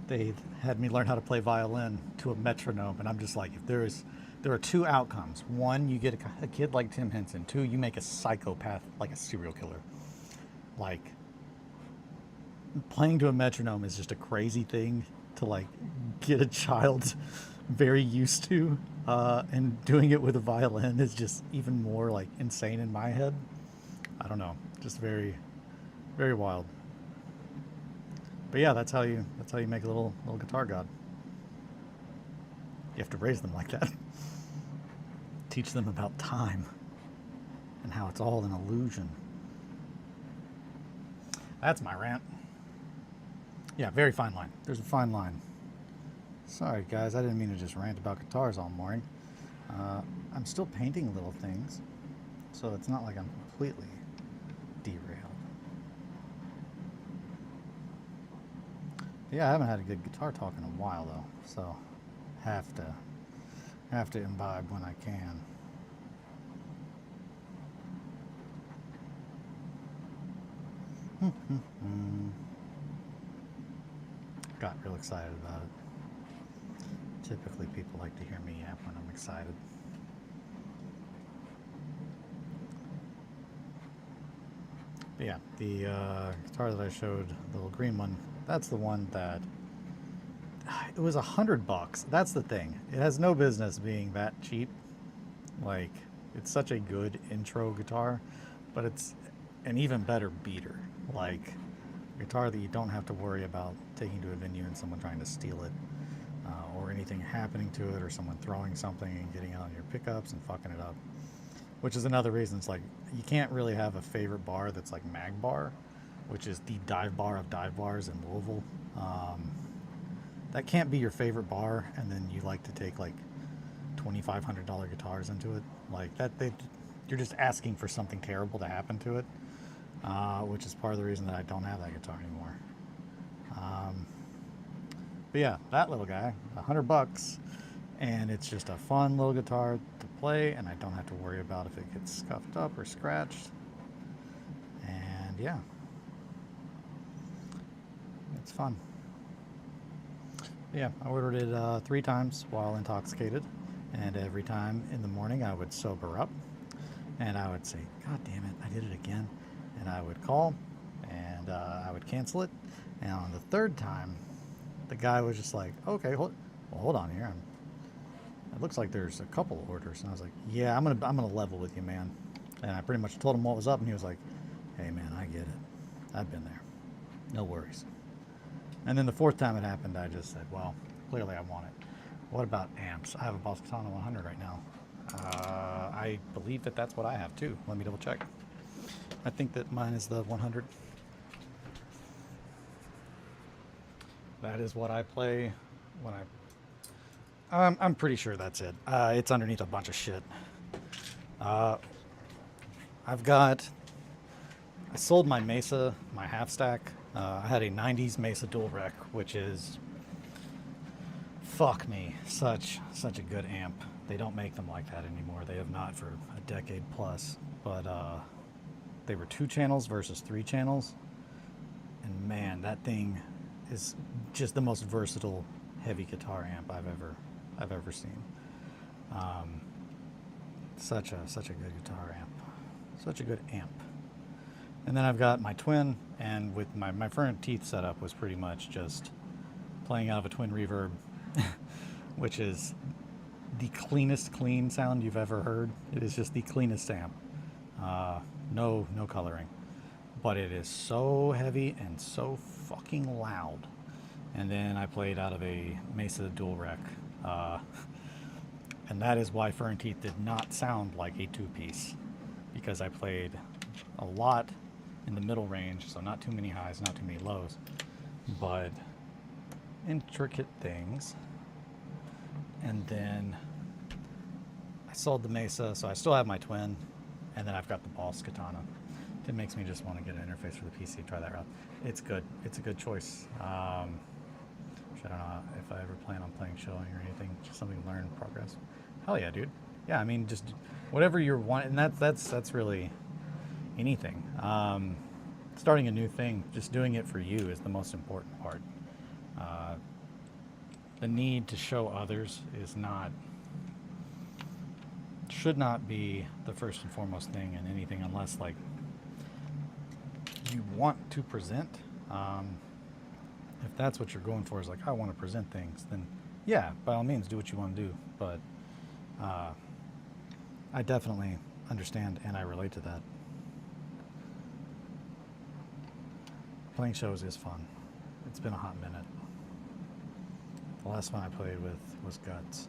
they had me learn how to play violin to a metronome, and I'm just like, if there are two outcomes. One, you get a kid like Tim Henson. Two, you make a psychopath like a serial killer. Like, playing to a metronome is just a crazy thing to like get a child very used to, and doing it with a violin is just even more like insane in my head. I don't know, just very, very wild. But yeah, that's how you make a little guitar god. You have to raise them like that. Teach them about time and how it's all an illusion. That's my rant. Yeah, very fine line. There's a fine line. Sorry guys, I didn't mean to just rant about guitars all morning. I'm still painting little things, so it's not like I'm completely derailed. Yeah, I haven't had a good guitar talk in a while though, so have to imbibe when I can. Got real excited about it. Typically people like to hear me yap when I'm excited. But yeah, the guitar that I showed, the little green one, that's the one that, it was $100. That's the thing. It has no business being that cheap. Like, it's such a good intro guitar, but it's an even better beater. Like, a guitar that you don't have to worry about taking to a venue and someone trying to steal it. or anything happening to it, or someone throwing something and getting it on your pickups and fucking it up. Which is another reason it's like you can't really have a favorite bar that's like Mag Bar, which is the dive bar of dive bars in Louisville. That can't be your favorite bar, and then you like to take like $2,500 guitars into it. Like that, you're just asking for something terrible to happen to it, which is part of the reason that I don't have that guitar anymore. But yeah, that little guy, $100, and it's just a fun little guitar to play, and I don't have to worry about if it gets scuffed up or scratched. And yeah, it's fun. Yeah, I ordered it 3 times while intoxicated, and every time in the morning I would sober up, and I would say, God damn it, I did it again. And I would call, and I would cancel it, and on the 3rd time, the guy was just like, okay, hold on here. It looks like there's a couple orders. And I was like, yeah, I'm gonna level with you, man. And I pretty much told him what was up, and he was like, hey, man, I get it. I've been there. No worries. And then the 4th time it happened, I just said, well, clearly I want it. What about amps? I have a Boss Katana 100 right now. I believe that that's what I have, too. Let me double check. I think that mine is the 100. That is what I play when I'm pretty sure that's it. It's underneath a bunch of shit. I sold my Mesa, my half stack. I had a 90s Mesa dual rec, which is, fuck me, such a good amp. They don't make them like that anymore. They have not for a decade plus. But they were 2 channels versus 3 channels. And man, that thing is just the most versatile heavy guitar amp I've ever seen. Such a good guitar amp. Such a good amp. And then I've got my twin, and with my front teeth setup was pretty much just playing out of a twin reverb, which is the cleanest clean sound you've ever heard. It is just the cleanest amp. No coloring. But it is so heavy and so fucking loud. And then I played out of a Mesa dual rec. And that is why Fern Teeth did not sound like a 2-piece. Because I played a lot in the middle range, so not too many highs, not too many lows. But intricate things. And then I sold the Mesa, so I still have my twin. And then I've got the Boss Katana. It makes me just want to get an interface for the PC, try that route. It's good. It's a good choice. I don't know if I ever plan on playing showing or anything. Just something to learn in progress. Hell yeah, dude. Yeah, I mean, just whatever you're wanting. And that's really anything. Starting a new thing, just doing it for you is the most important part. The need to show others should not be the first and foremost thing in anything, unless like you want to present. If that's what you're going for, is like, I want to present things, then yeah, by all means do what you want to do. But I definitely understand and I relate to that. Playing shows is fun. It's been a hot minute. The last one I played with was Guts.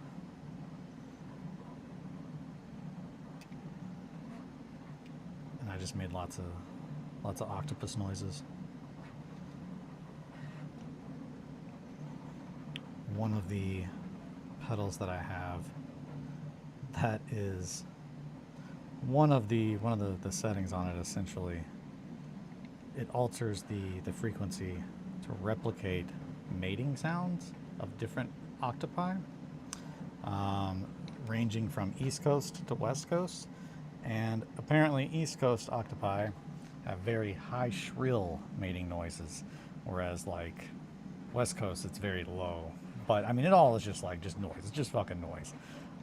And I just made lots of octopus noises. One of the pedals that I have, that is one of the settings on it, essentially it alters the frequency to replicate mating sounds of different octopi, ranging from East Coast to West Coast. And apparently East Coast octopi have very high shrill mating noises, whereas like West Coast it's very low. But I mean, it all is just noise. It's just fucking noise.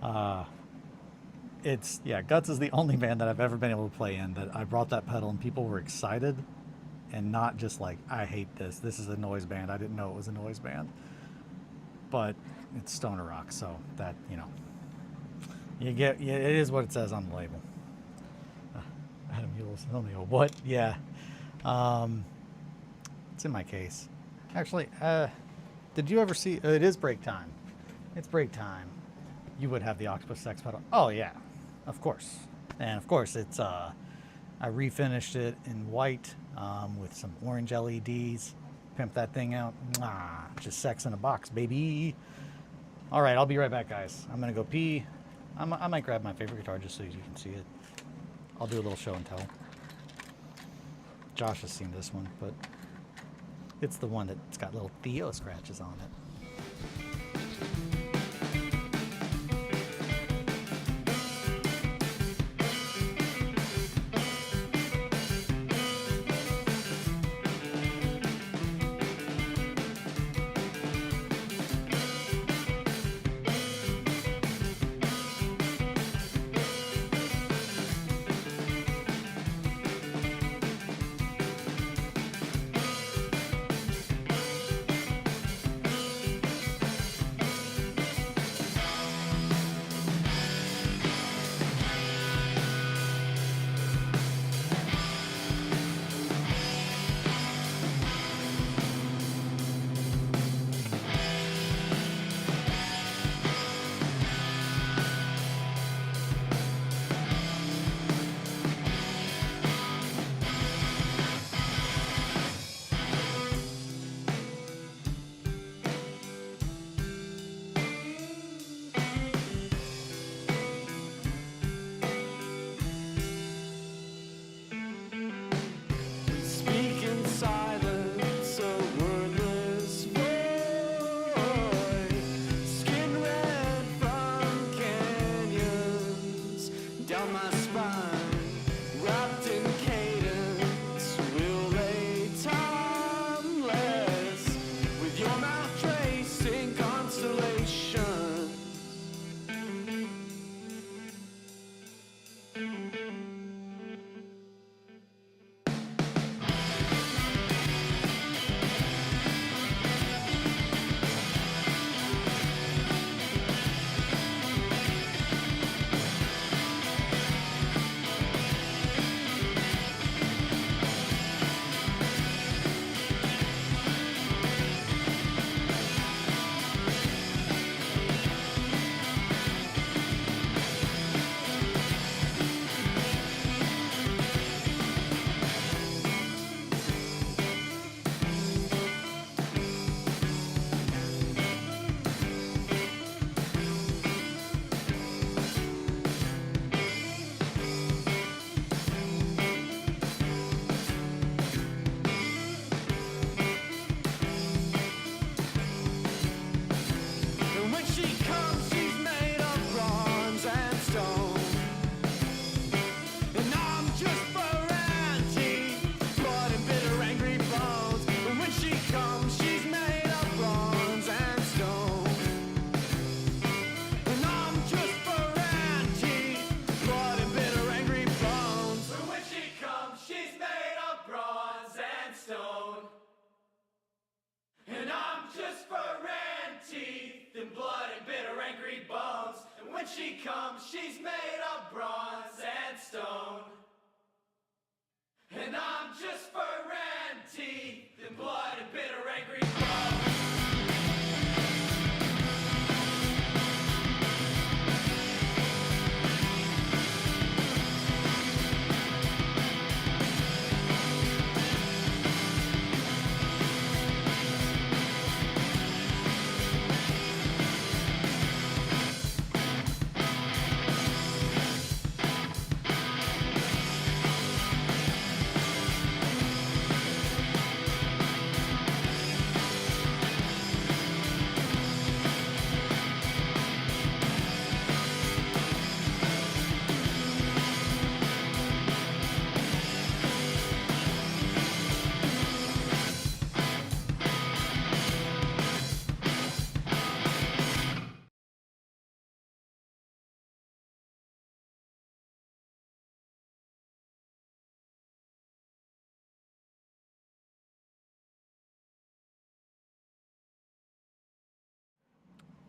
Guts is the only band that I've ever been able to play in that I brought that pedal and people were excited and not just like, I hate this. This is a noise band. I didn't know it was a noise band. But it's stoner rock, so that, it is what it says on the label. Adam Yule's only a what? Yeah. It's in my case. Actually, did you ever see, it is break time. It's break time. You would have the octopus sex pedal. Oh yeah, of course. And of course, it's I refinished it in white with some orange LEDs. Pimp that thing out. Mwah, just sex in a box, baby. All right, I'll be right back, guys. I'm gonna go pee. I might grab my favorite guitar just so you can see it. I'll do a little show and tell. Josh has seen this one, but it's the one that's got little Theo scratches on it.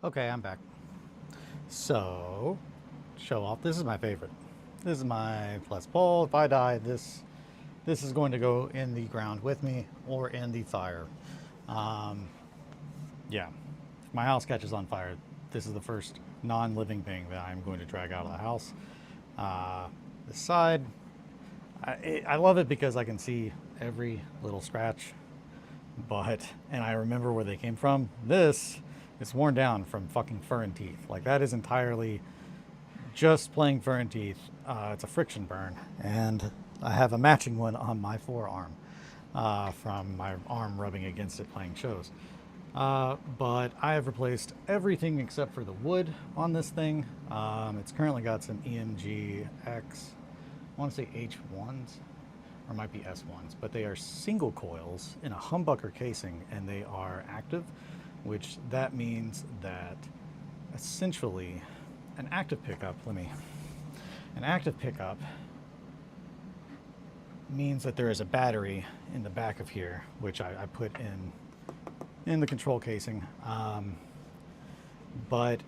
Okay, I'm back. So, show off. This is my favorite. This is my Les Paul. If I die, this is going to go in the ground with me or in the fire. Yeah, if my house catches on fire, this is the first non-living thing that I'm going to drag out of the house. This side, I love it because I can see every little scratch, and I remember where they came from. This is worn down from fucking fur and teeth. Like, that is entirely just playing fur and teeth. It's a friction burn, and I have a matching one on my forearm from my arm rubbing against it playing shows. But I have replaced everything except for the wood on this thing. It's currently got some EMG X, I want to say H1s, or might be S1s, but they are single coils in a humbucker casing, and they are active, which that means that essentially an active pickup means that there is a battery in the back of here, which I put in the control casing. But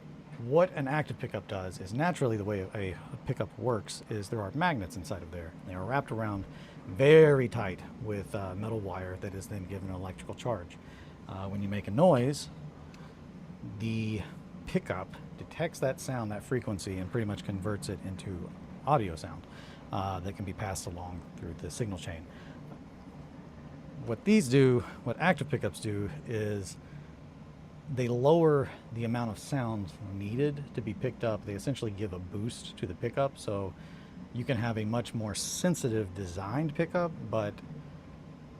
what an active pickup does is, naturally the way a pickup works is there are magnets inside of there. They are wrapped around very tight with metal wire that is then given an electrical charge. When you make a noise, the pickup detects that sound, that frequency, and pretty much converts it into audio sound that can be passed along through the signal chain. What active pickups do is they lower the amount of sound needed to be picked up. They essentially give a boost to the pickup, so you can have a much more sensitive designed pickup, but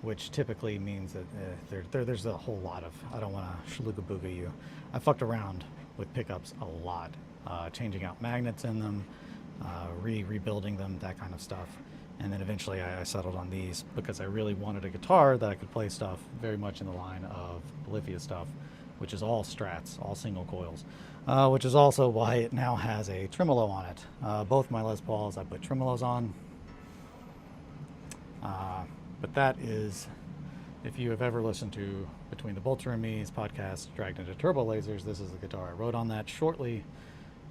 which typically means that there's a whole lot of, I don't want to shalooga booga you. I fucked around with pickups a lot, changing out magnets in them, rebuilding them, that kind of stuff. And then eventually I settled on these because I really wanted a guitar that I could play stuff very much in the line of Polyphia stuff, which is all strats, all single coils, which is also why it now has a tremolo on it. Both my Les Pauls I put tremolos on. But that is, if you have ever listened to Between the Bolter and Me's podcast, Dragged into Turbo Lasers, this is the guitar I wrote on that shortly,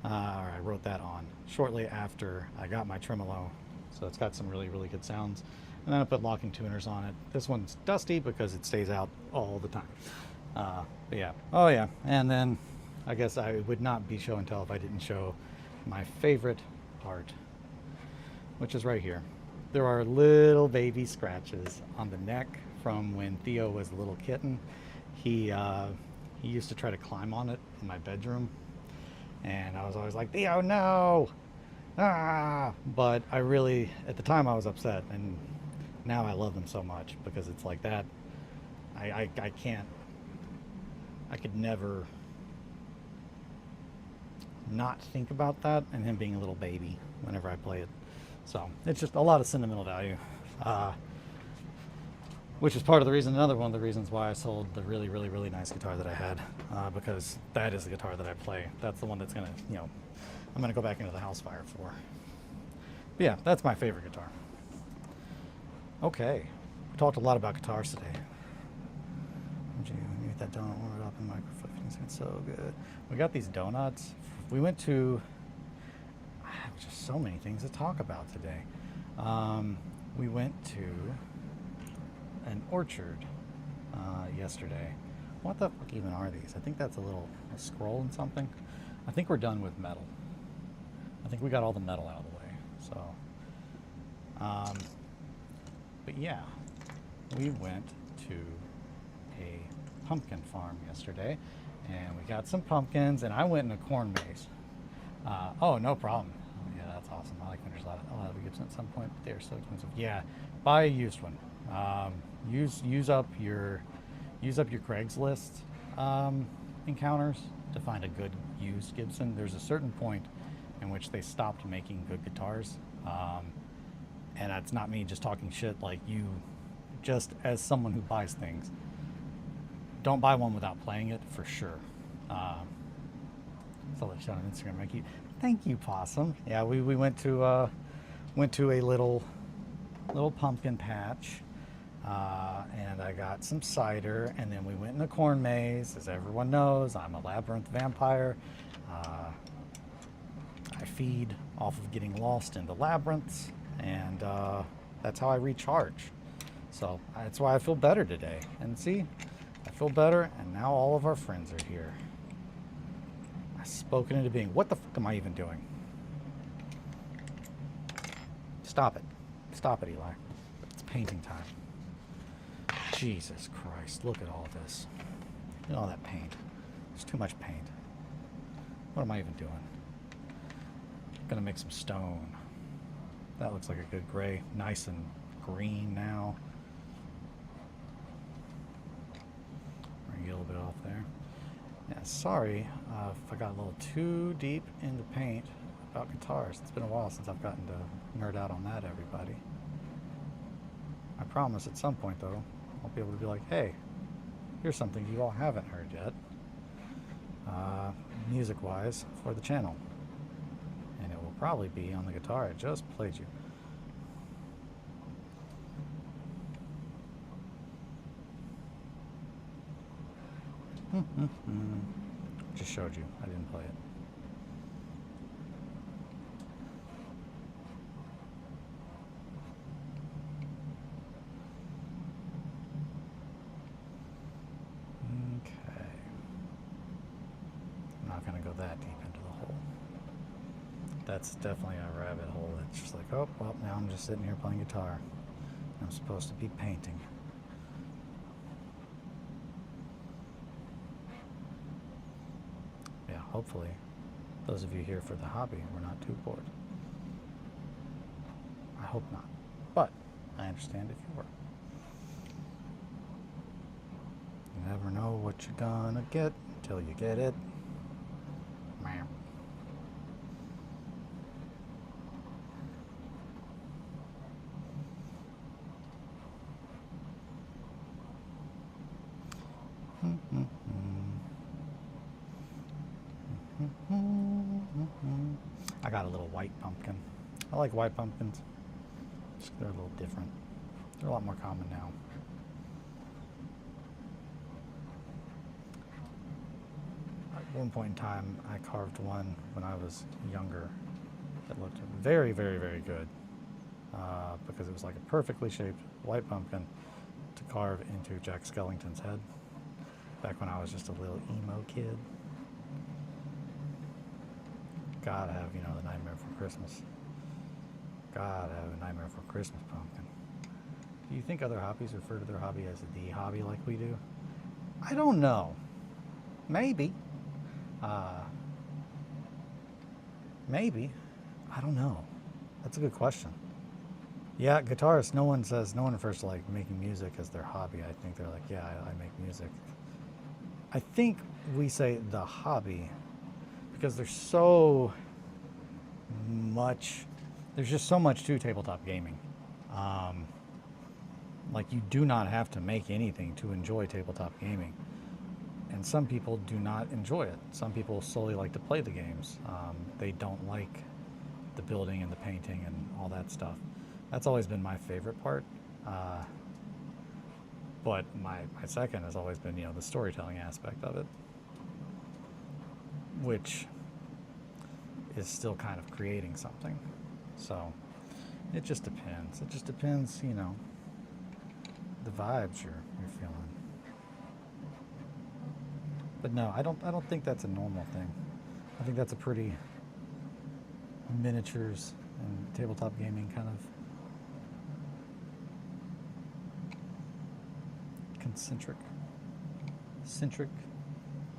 or I wrote that on shortly after I got my tremolo. So it's got some really, really good sounds. And then I put locking tuners on it. This one's dusty because it stays out all the time. But yeah. Oh yeah. And then I guess I would not be show and tell if I didn't show my favorite part, which is right here. There are little baby scratches on the neck from when Theo was a little kitten. He used to try to climb on it in my bedroom, and I was always like, Theo, no! Ah! But I really, at the time I was upset, and now I love him so much because it's like that. I could never not think about that and him being a little baby whenever I play it. So it's just a lot of sentimental value, which is part of the reason, another one of the reasons why I sold the really, really, really nice guitar that I had, because that is the guitar that I play. That's the one that's going to, I'm going to go back into the house fire for. But yeah, that's my favorite guitar. Okay, we talked a lot about guitars today. Would you make that donut warm it up in microwave? It's so good. We got these donuts. We went to, just so many things to talk about today. We went to an orchard yesterday. What the fuck even are these? I think that's a scroll and something. I think we're done with metal. I think we got all the metal out of the way. So, but yeah, we went to a pumpkin farm yesterday, and we got some pumpkins, and I went in a corn maze. Oh, no problem. Yeah, that's awesome. I like when there's a lot of Gibson at some point, but they're so expensive. Yeah, buy a used one. Use up your Craigslist encounters to find a good used Gibson. There's a certain point in which they stopped making good guitars, and that's not me just talking shit. Like, you, just as someone who buys things, don't buy one without playing it for sure. So let's shout on Instagram. Thank you, Possum. Yeah, we went to a little pumpkin patch, and I got some cider, and then we went in a corn maze. As everyone knows, I'm a labyrinth vampire. I feed off of getting lost in the labyrinths, and that's how I recharge. So that's why I feel better today. And see, I feel better, and now all of our friends are here. I spoke it into being. What the fuck am I even doing? Stop it. Stop it, Eli. It's painting time. Jesus Christ, look at all this. Look at all that paint. There's too much paint. What am I even doing? I'm gonna make some stone. That looks like a good gray. Nice and green now. We're gonna get a little bit off there. Yeah, sorry if I got a little too deep in the paint about guitars. It's been a while since I've gotten to nerd out on that, everybody. I promise at some point, though, I'll be able to be like, hey, here's something you all haven't heard yet, music-wise, for the channel. And it will probably be on the guitar I just played you. Just showed you. I didn't play it. Okay. I'm not going to go that deep into the hole. That's definitely a rabbit hole. It's just like, oh, well, now I'm just sitting here playing guitar. I'm supposed to be painting. Hopefully, those of you here for the hobby were not too bored. I hope not, but I understand if you were. You never know what you're gonna get until you get it. Meow. I got a little white pumpkin. I like white pumpkins. They're a little different. They're a lot more common now. At one point in time, I carved one when I was younger that looked very, very, very good because it was like a perfectly shaped white pumpkin to carve into Jack Skellington's head back when I was just a little emo kid. Gotta have, you know, the Nightmare Before Christmas. Gotta have a Nightmare Before Christmas pumpkin. Do you think other hobbies refer to their hobby as the hobby like we do? I don't know. Maybe. Maybe. I don't know. That's a good question. Yeah, guitarists, no one refers to like making music as their hobby. I think they're like, yeah, I make music. I think we say the hobby because there's just so much to tabletop gaming. Like you do not have to make anything to enjoy tabletop gaming. And some people do not enjoy it. Some people solely like to play the games. They don't like the building and the painting and all that stuff. That's always been my favorite part. But my second has always been, you know, the storytelling aspect of it, which is still kind of creating something. So it just depends. It just depends, you know, the vibes you're feeling. But no, I don't think that's a normal thing. I think that's a pretty miniatures and tabletop gaming kind of centric,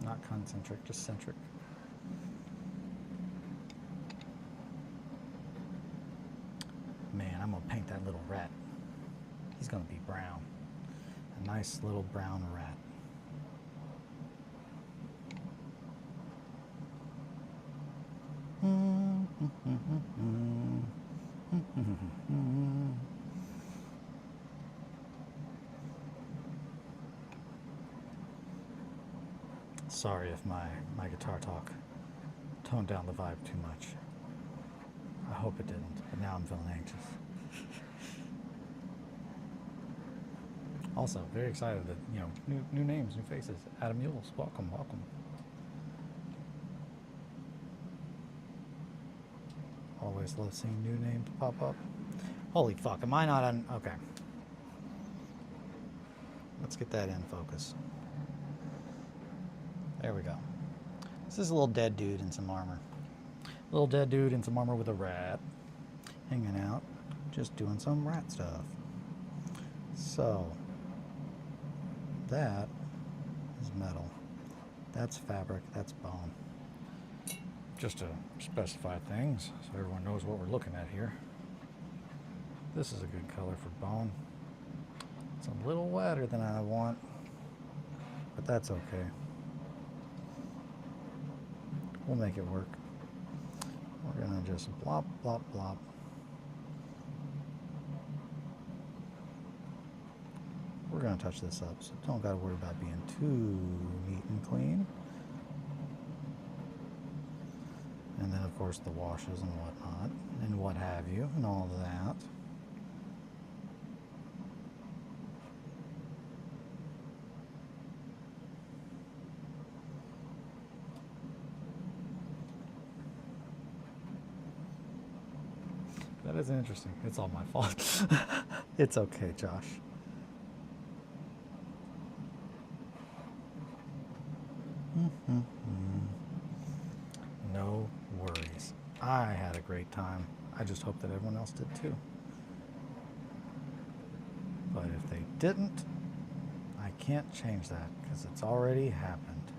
not concentric, just centric. Man, I'm gonna paint that little rat. He's gonna be brown. A nice little brown rat. Sorry if my guitar talk toned down the vibe too much. I hope it didn't, but now I'm feeling anxious. Also, very excited that, you know, new names, new faces. Adam Mules, welcome. Always love seeing new names pop up. Holy fuck, am I not on? Okay. Let's get that in focus. There we go. This is a little dead dude in some armor. Little dead dude in some armor with a rat. Hanging out, just doing some rat stuff. So, that is metal. That's fabric, that's bone. Just to specify things so everyone knows what we're looking at here. This is a good color for bone. It's a little wetter than I want, but that's okay. We'll make it work. We're gonna just blop, blop, blop. We're gonna touch this up, so don't gotta worry about being too neat and clean. And then of course the washes and whatnot, and what have you, and all of that. That is interesting. It's all my fault. It's okay, Josh. No worries. I had a great time. I just hope that everyone else did too. But if they didn't, I can't change that because it's already happened.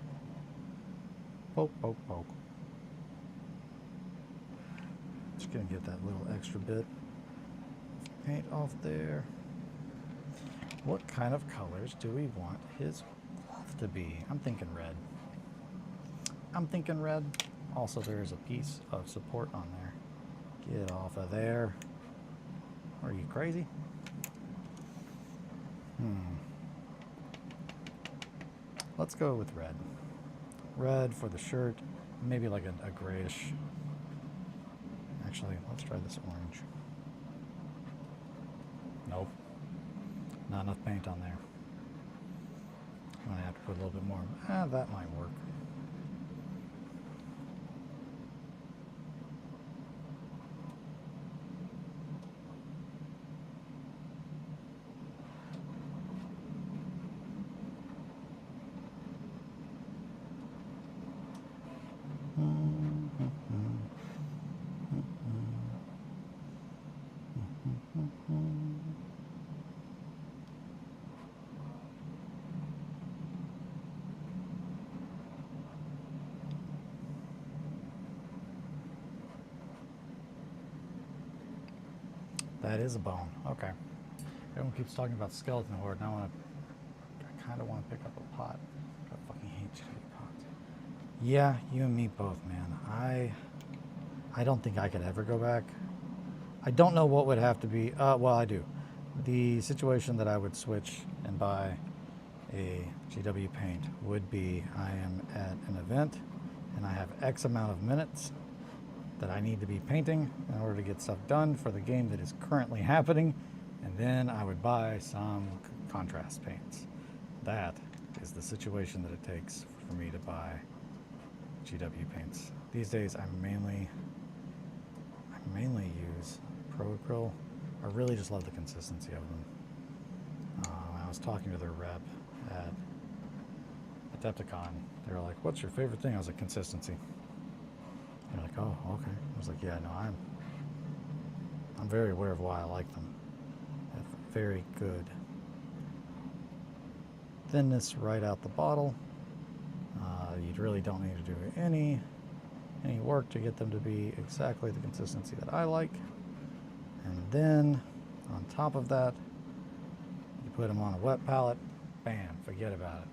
Poke, poke, poke. Just gonna get that little extra bit of paint off there. What kind of colors do we want his cloth to be? I'm thinking red. I'm thinking red. Also, there is a piece of support on there. Get off of there. Are you crazy? Let's go with red. Red for the shirt. Maybe like a grayish. Actually, let's try this orange. Nope. Not enough paint on there. I'm gonna have to put a little bit more. That might work. That is a bone. Okay. Everyone keeps talking about skeleton horde. Now I kind of want to pick up a pot. I fucking hate shitty pots. Yeah, you and me both, man. I don't think I could ever go back. I don't know what would have to be. Well, I do. The situation that I would switch and buy a GW paint would be I am at an event and I have X amount of minutes that I need to be painting in order to get stuff done for the game that is currently happening, and then I would buy some contrast paints. That is the situation that it takes for me to buy GW paints. These days I mainly use Pro Acryl. I really just love the consistency of them. I was talking to their rep at Adepticon. They were like, "What's your favorite thing?" I was like, "Consistency." They're like, "Oh, okay." I was like, "Yeah, no, I'm very aware of why I like them. They have very good thinness right out the bottle. You really don't need to do any work to get them to be exactly the consistency that I like. And then on top of that, you put them on a wet palette. Bam! Forget about it.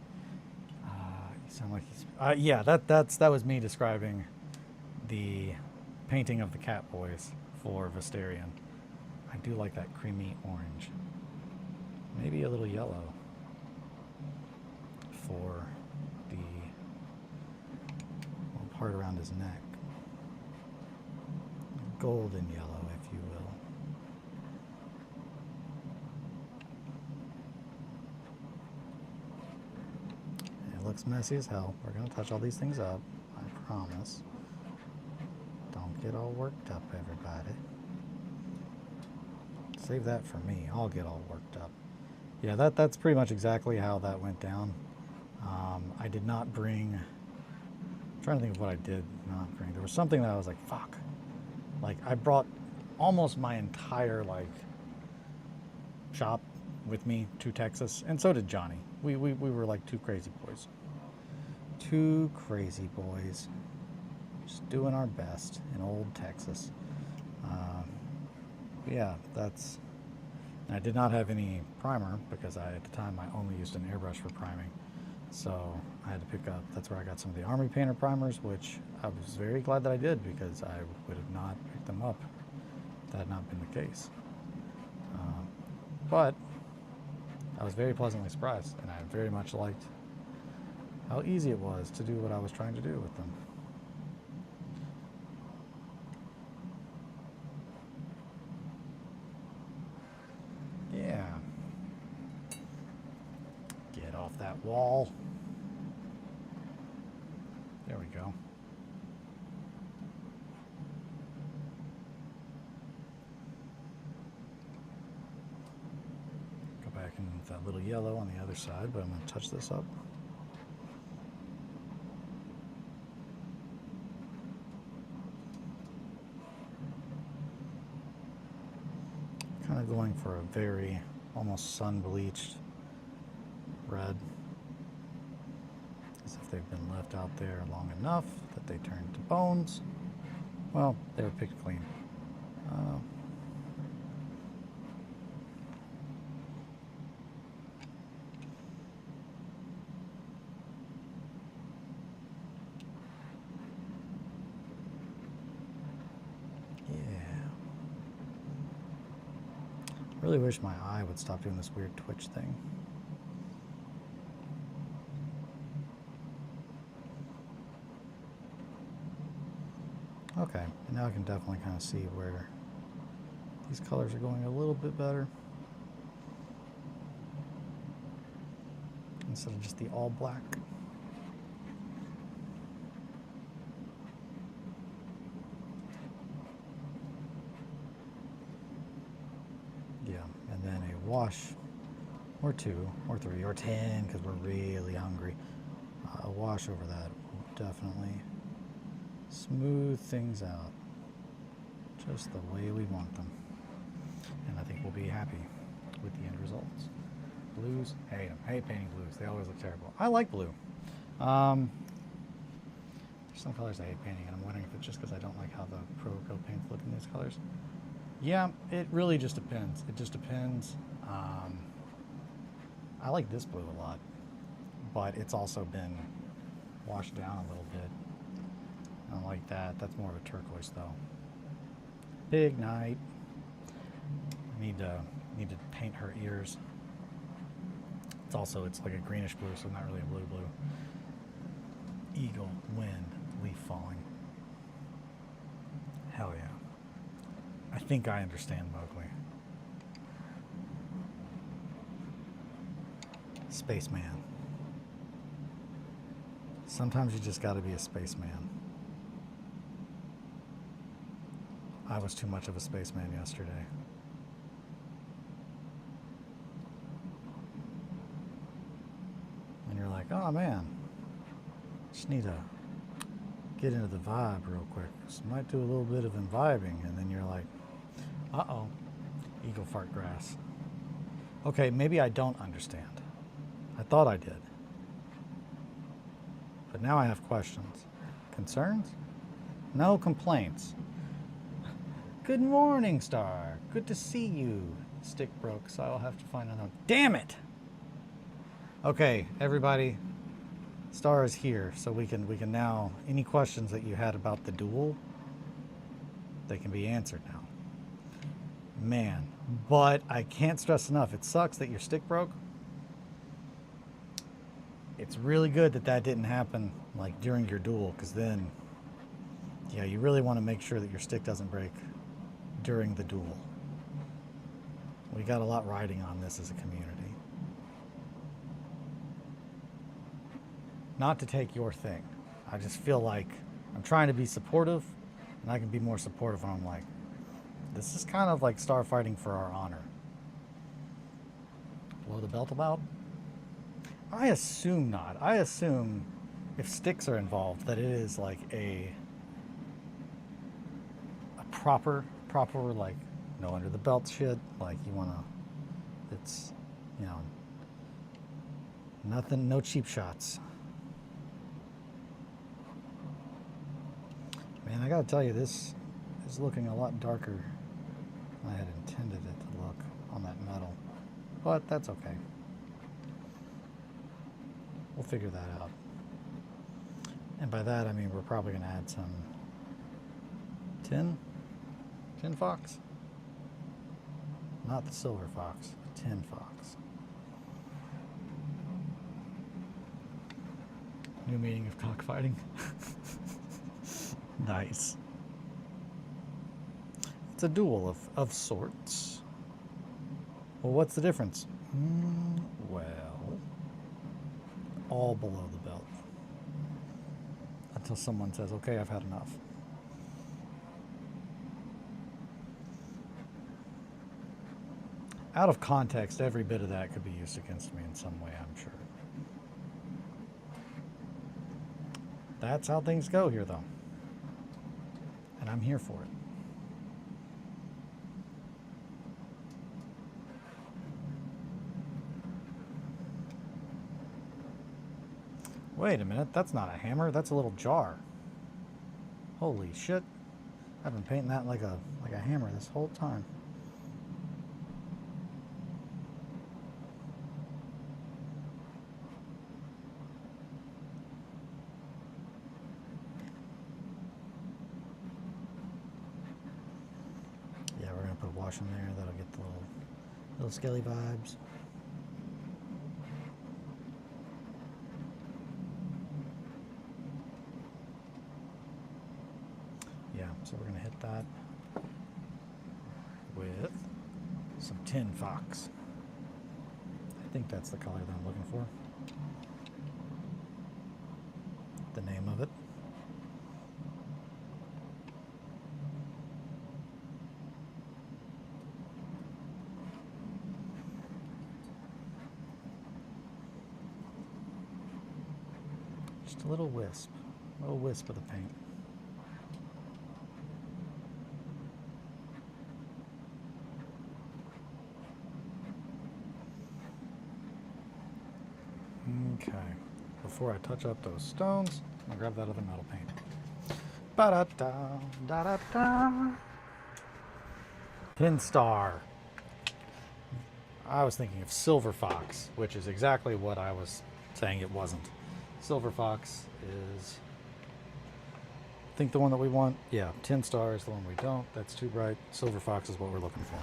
You sound like he's. Yeah, that was me describing the painting of the Catboys for Visterion. I do like that creamy orange. Maybe a little yellow for the little part around his neck. Golden yellow, if you will. It looks messy as hell. We're going to touch all these things up, I promise. Don't get all worked up, everybody. Save that for me. I'll get all worked up. Yeah, that's pretty much exactly how that went down. I did not bring I'm trying to think of what I did not bring. There was something that I was like, fuck. Like, I brought almost my entire, like, shop with me to Texas, and so did Johnny. We were like two crazy boys. Two crazy boys. Just doing our best in old Texas. Yeah, that's... I did not have any primer because at the time I only used an airbrush for priming. So I had to pick up, that's where I got some of the Army Painter primers, which I was very glad that I did because I would have not picked them up if that had not been the case. But I was very pleasantly surprised, and I very much liked how easy it was to do what I was trying to do with them. Yeah. Get off that wall. There we go. Go back in with that little yellow on the other side, but I'm going to touch this up. Kind of going for a very almost sun-bleached red, as if they've been left out there long enough that they turn to bones. Well, they were picked clean. Really wish my eye would stop doing this weird twitch thing. Okay, and now I can definitely kind of see where these colors are going a little bit better. Instead of just the all black. Yeah, and then a wash, or 2, or 3, or 10, because we're really hungry. A wash over that will definitely smooth things out just the way we want them. And I think we'll be happy with the end results. Blues, hate them. Hate painting blues. They always look terrible. I like blue. There's some colors I hate painting, and I'm wondering if it's just because I don't like how the Pro Acrylic paints look in these colors. Yeah, it really just depends. It just depends. I like this blue a lot, but it's also been washed down a little bit. I don't like that. That's more of a turquoise, though. Big night. I need to paint her ears. It's like a greenish blue, so not really a blue. Eagle, wind, leaf falling. Hell yeah. I think I understand Mowgli. Spaceman. Sometimes you just gotta be a spaceman. I was too much of a spaceman yesterday. And you're like, oh man, just need to get into the vibe real quick. So might do a little bit of imbibing, and then you're like, uh-oh, eagle fart grass. Okay, maybe I don't understand. I thought I did. But now I have questions. Concerns? No complaints. Good morning, Star. Good to see you. Stick broke, so I'll have to find another. Damn it! Okay, everybody. Star is here, so we can now, any questions that you had about the duel, they can be answered now. Man, but I can't stress enough, it sucks that your stick broke. It's really good that that didn't happen like during your duel, because then, yeah, you really want to make sure that your stick doesn't break during the duel. We got a lot riding on this as a community. Not to take your thing. I just feel like I'm trying to be supportive, and I can be more supportive when I'm like, this is kind of like star fighting for our honor. Blow the belt about? I assume not. I assume if sticks are involved, that it is like a proper like no under the belt shit. Like you wanna, it's, you know, nothing, no cheap shots. Man, I gotta tell you, this is looking a lot darker than I had intended it to look on that metal, but that's okay. We'll figure that out. And by that, I mean we're probably going to add some tin fox. Not the silver fox, the tin fox. New meaning of cockfighting. Nice. It's a duel of sorts. Well, what's the difference? Well, all below the belt. Until someone says, okay, I've had enough. Out of context, every bit of that could be used against me in some way, I'm sure. That's how things go here, though. And I'm here for it. Wait a minute, that's not a hammer, that's a little jar. Holy shit. I've been painting that like a hammer this whole time. Yeah, we're gonna put a wash in there, that'll get the little skelly vibes. So we're going to hit that with some tin fox. I think that's the color that I'm looking for. The name of it. Just a little wisp of the paint. Okay, before I touch up those stones, I'm gonna grab that other metal paint. Ba-da-da, da-da-da. Tin Star. I was thinking of Silver Fox, which is exactly what I was saying it wasn't. Silver Fox is, I think, the one that we want. Yeah, Tin Star is the one we don't. That's too bright. Silver Fox is what we're looking for.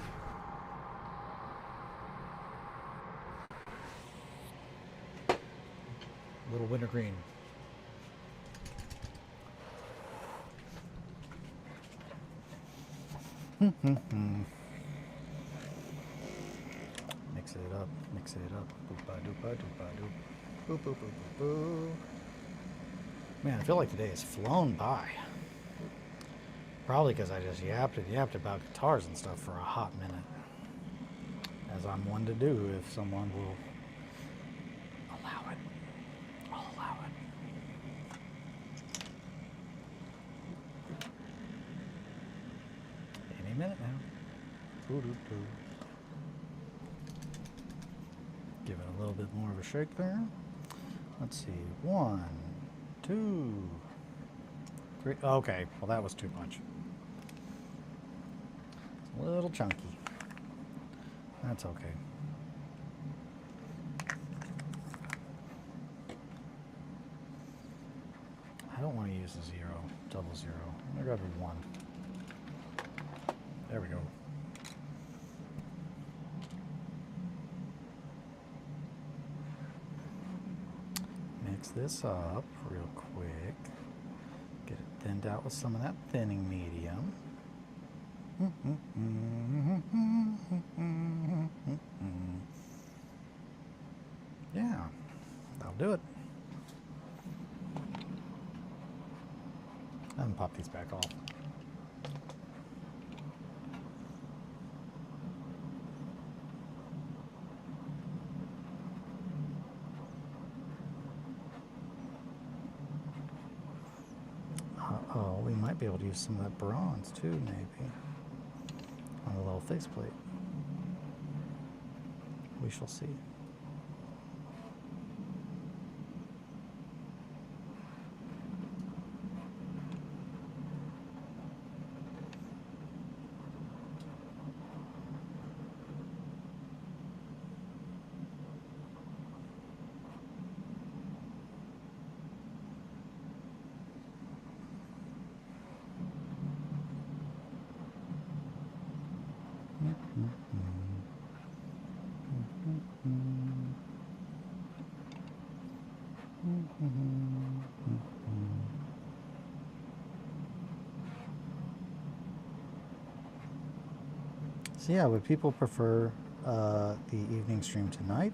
Little wintergreen. Mix it up, mix it up. Boop-ba-doop-ba-doop-ba-doop. Boop, boop, boop, boop, boop. Man, I feel like today has flown by. Probably because I just yapped about guitars and stuff for a hot minute. As I'm one to do if someone will allow it. I'll allow it. Any minute now. Doo-doo-doo. Give it a little bit more of a shake there. Let's see. 1, 2, 3. Okay, well that was too much. It's a little chunky. That's okay. I don't want to use a 0, double 0. I'm gonna grab a 1. There we go. Mix this up real quick. Get it thinned out with some of that thinning medium. Yeah, that'll do it. And pop these back off. we might be able to use some of that bronze too, maybe, on a little faceplate. We shall see. So yeah, would people prefer the evening stream tonight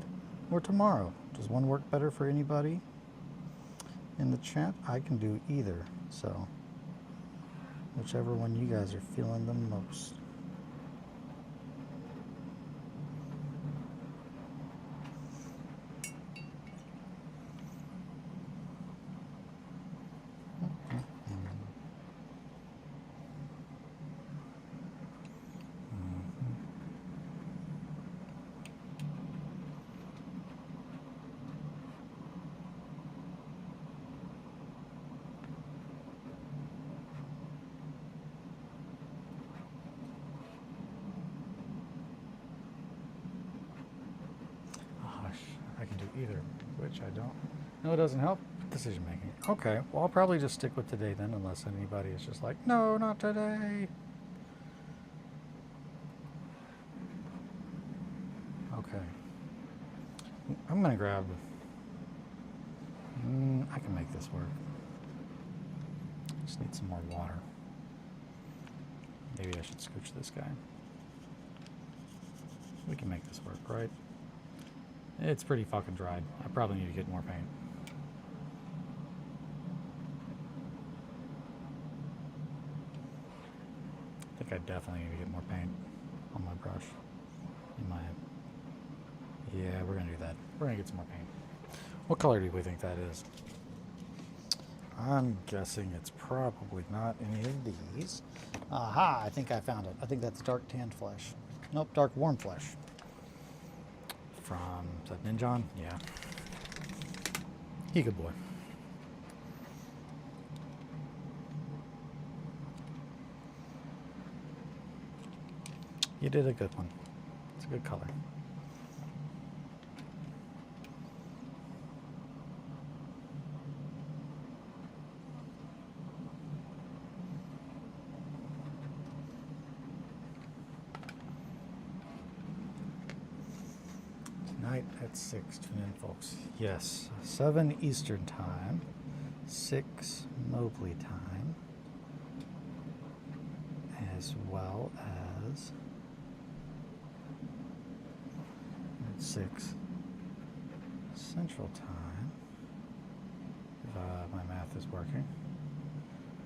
or tomorrow? Does one work better for anybody in the chat? I can do either, so whichever one you guys are feeling the most. I can do either, which I don't. No, it doesn't help decision making. Okay, well, I'll probably just stick with today then, unless anybody is just like, no, not today. Okay. I'm gonna grab. I can make this work. Just need some more water. Maybe I should scooch this guy. We can make this work, right? It's pretty fucking dried. I probably need to get more paint. I think I definitely need to get more paint on my brush. Yeah, we're gonna do that. We're gonna get some more paint. What color do we think that is? I'm guessing it's probably not any of these. Aha, I think I found it. I think that's dark tanned flesh. Nope, dark warm flesh. From, is that Ninjon? Yeah. He a good boy. You did a good one. It's a good color. Night at 6. Tune in, folks. Yes, 7 Eastern Time, 6 Mobley Time, as well as 6 Central Time. If my math is working.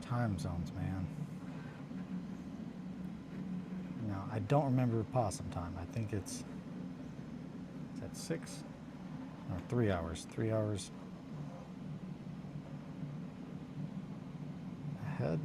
Time zones, man. Now, I don't remember possum time. I think it's at 6 or 3 hours. 3 hours ahead.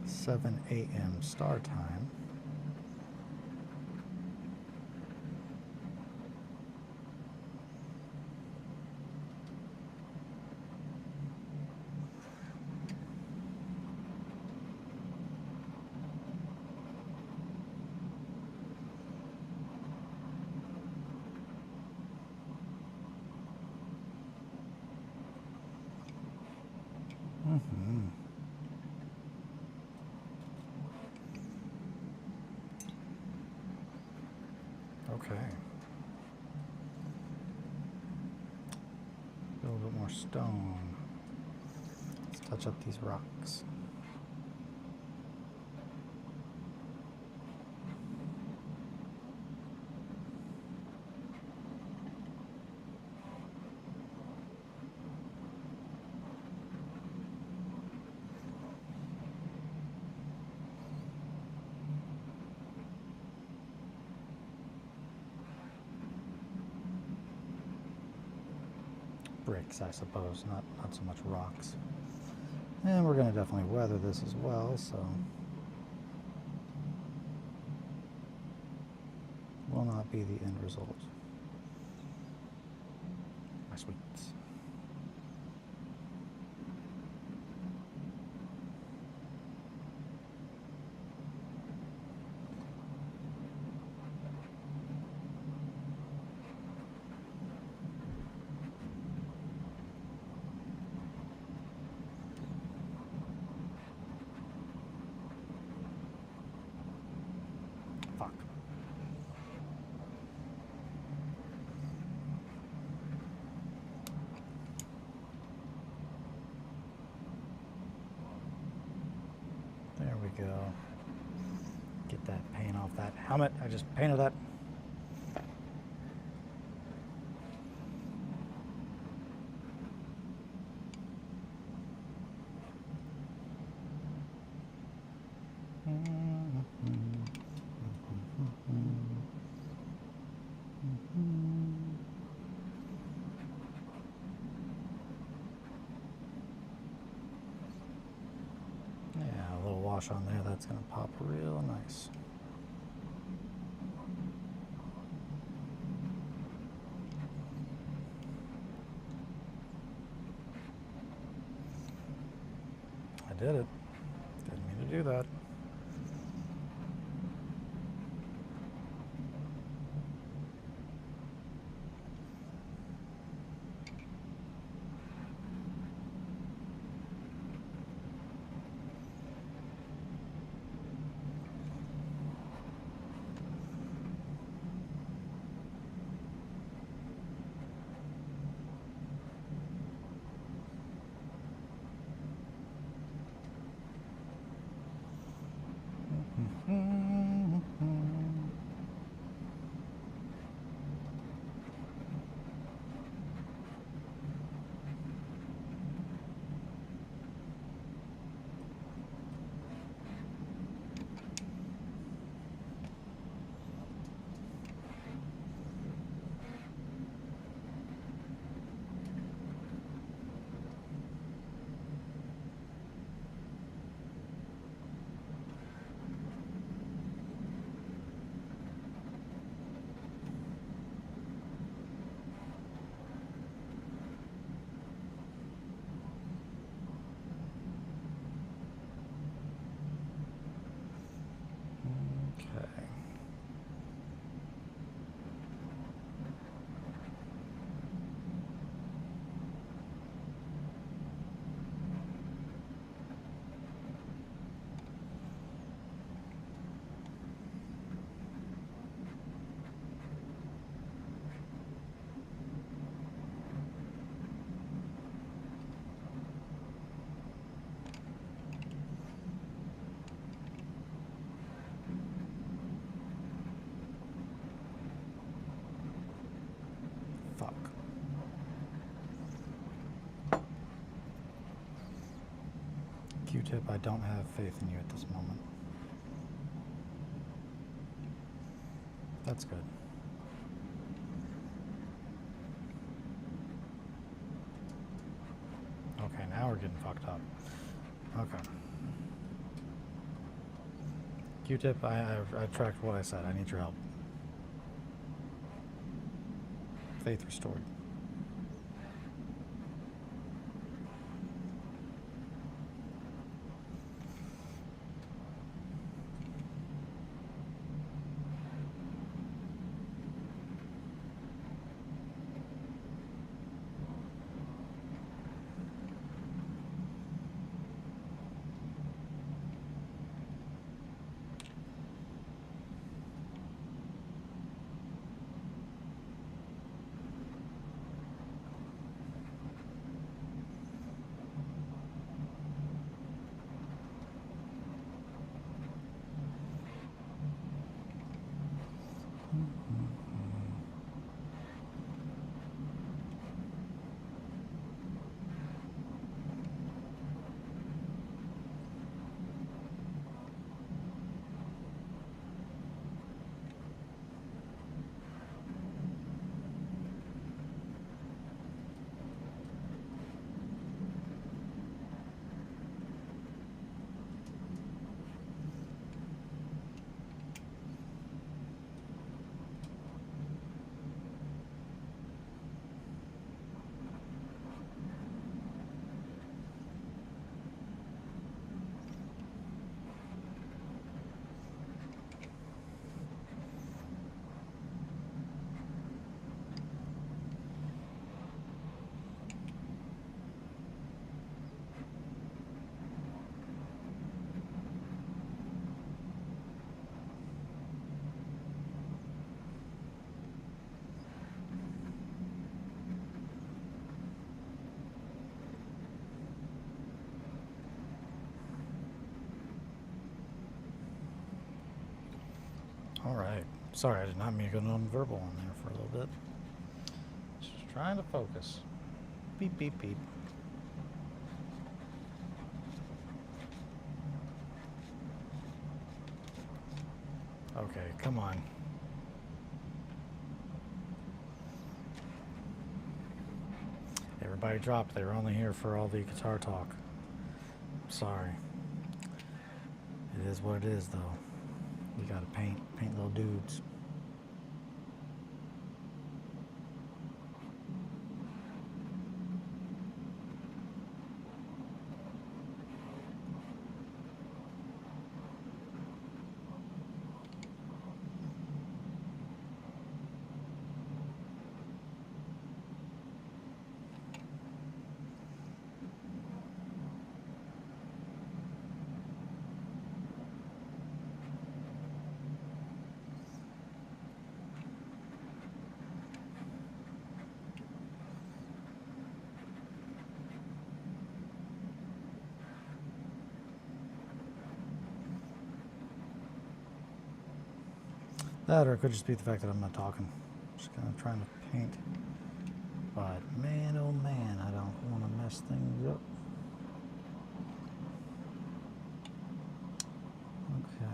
$7 a.m. star time. Okay. A little bit more stone. Let's touch up these rocks. bricks, I suppose, not so much rocks. And we're going to definitely weather this as well, so will not be the end result. My sweets. Fuck. There we go. Get that paint off that helmet. I just painted that. Yeah, a little wash on there. That's going to pop real nice. I did it. Didn't mean to do that. Okay. Fuck. Q-tip, I don't have faith in you at this moment. That's good. Okay, now we're getting fucked up. Okay. Q-tip, I tracked what I said. I need your help. Faith restored. Alright. Sorry, I did not mean to go non-verbal on there for a little bit. Just trying to focus. Beep, beep, beep. Okay, come on. Everybody dropped. They were only here for all the guitar talk. Sorry. It is what it is, though. You gotta paint little dudes. That, or it could just be the fact that I'm not talking. Just kind of trying to paint. But man, oh man, I don't want to mess things up. Okay.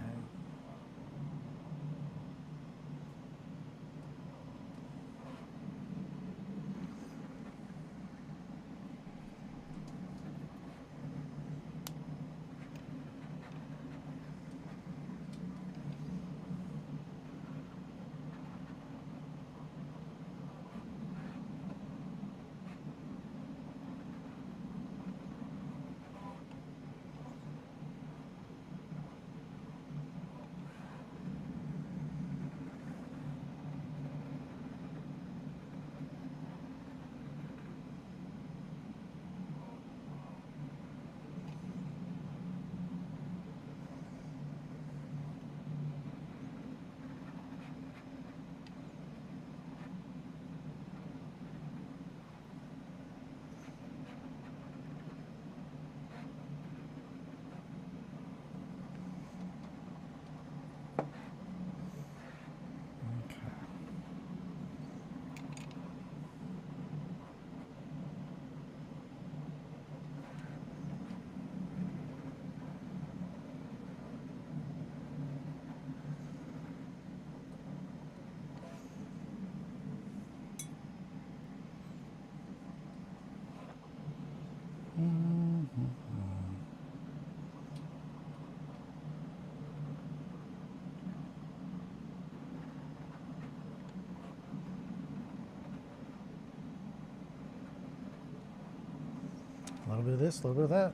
A little bit of this, a little bit of that.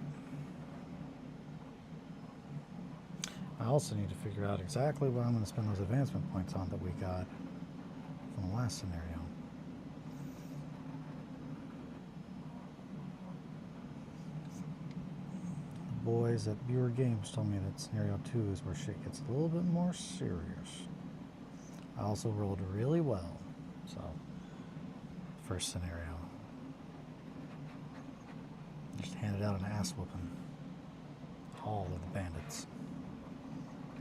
I also need to figure out exactly what I'm going to spend those advancement points on that we got from the last scenario. The boys at Buer Games told me that scenario 2 is where shit gets a little bit more serious. I also rolled really well, so first scenario. Just handed out an ass whooping. All of the bandits.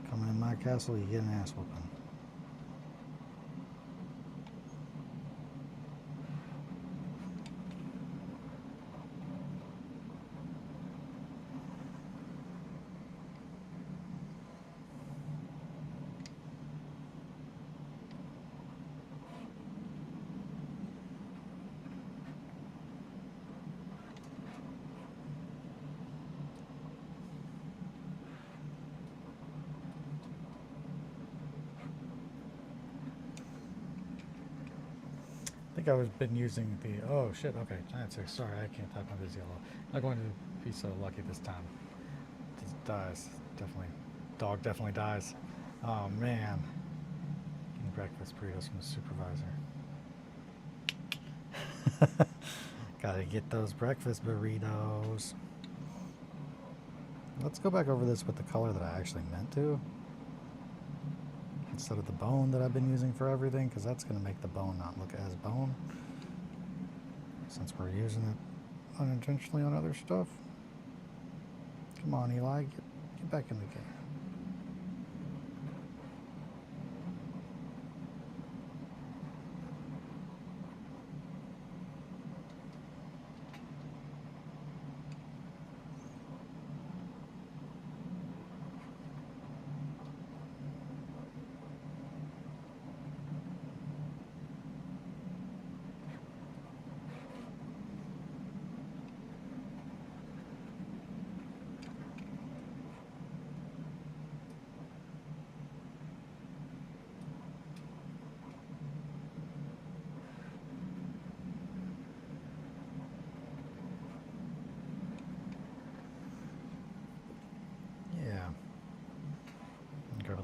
Coming in my castle, you get an ass whooping. I think I've been using the, oh shit, okay, giant 6, sorry, I can't type on this yellow. Not going to be so lucky this time. Just dies, definitely. Dog definitely dies. Oh man. Getting breakfast burritos from the supervisor. Gotta get those breakfast burritos. Let's go back over this with the color that I actually meant to. Instead of the bone that I've been using for everything, because that's going to make the bone not look as bone. Since we're using it unintentionally on other stuff. Come on, Eli, get back in the game.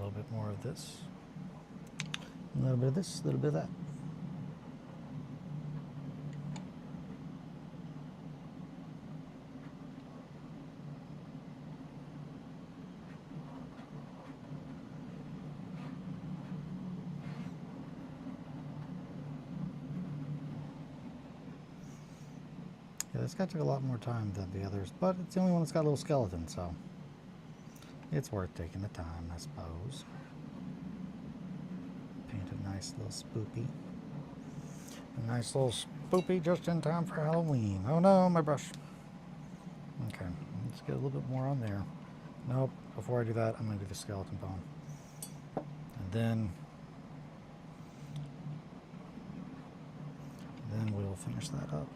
little bit more of this. A little bit of this, a little bit of that. Yeah, this guy took a lot more time than the others, but it's the only one that's got a little skeleton, so it's worth taking the time, I suppose. Paint a nice little spoopy. A nice little spoopy just in time for Halloween. Oh no, my brush. Okay, let's get a little bit more on there. Nope, before I do that, I'm going to do the skeleton bone. And then we'll finish that up.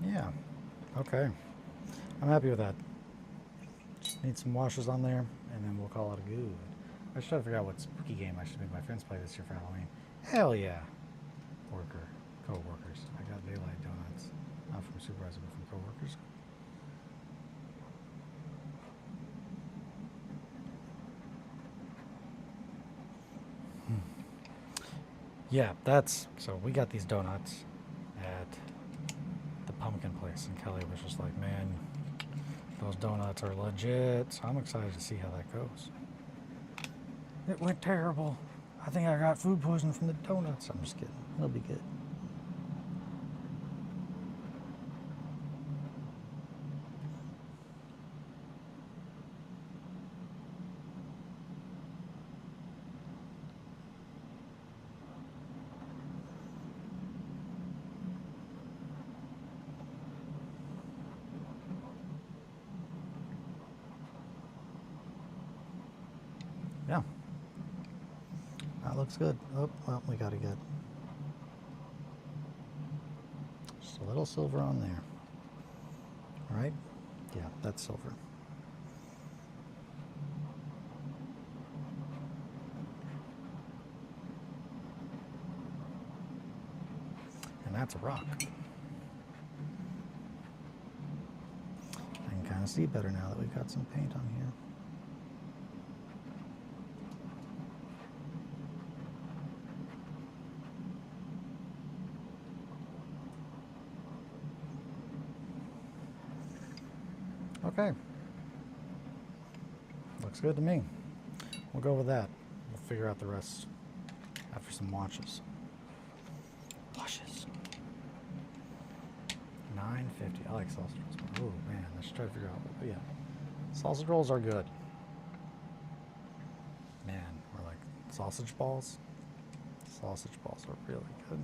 Yeah, okay. I'm happy with that. Just need some washes on there, and then we'll call it a good. I should try to figure out what spooky game I should make my friends play this year for Halloween. Hell yeah. Co-workers. I got daylight donuts. Not from supervisor, but from co-workers. Yeah, so we got these donuts at the pumpkin place, and Kelly was just like, man, those donuts are legit. So I'm excited to see how that goes. It went terrible. I think I got food poisoning from the donuts. I'm just kidding. It'll be good. Yeah. That looks good. Oh, well, we gotta get just a little silver on there. Right? Yeah, that's silver. And that's a rock. I can kind of see better now that we've got some paint on here. Okay. Looks good to me. We'll go with that. We'll figure out the rest after some washes. Washes. $9.50. I like sausage rolls. Oh man, I should try to figure out. But yeah, sausage rolls are good. Man, we're like sausage balls. Sausage balls are really good.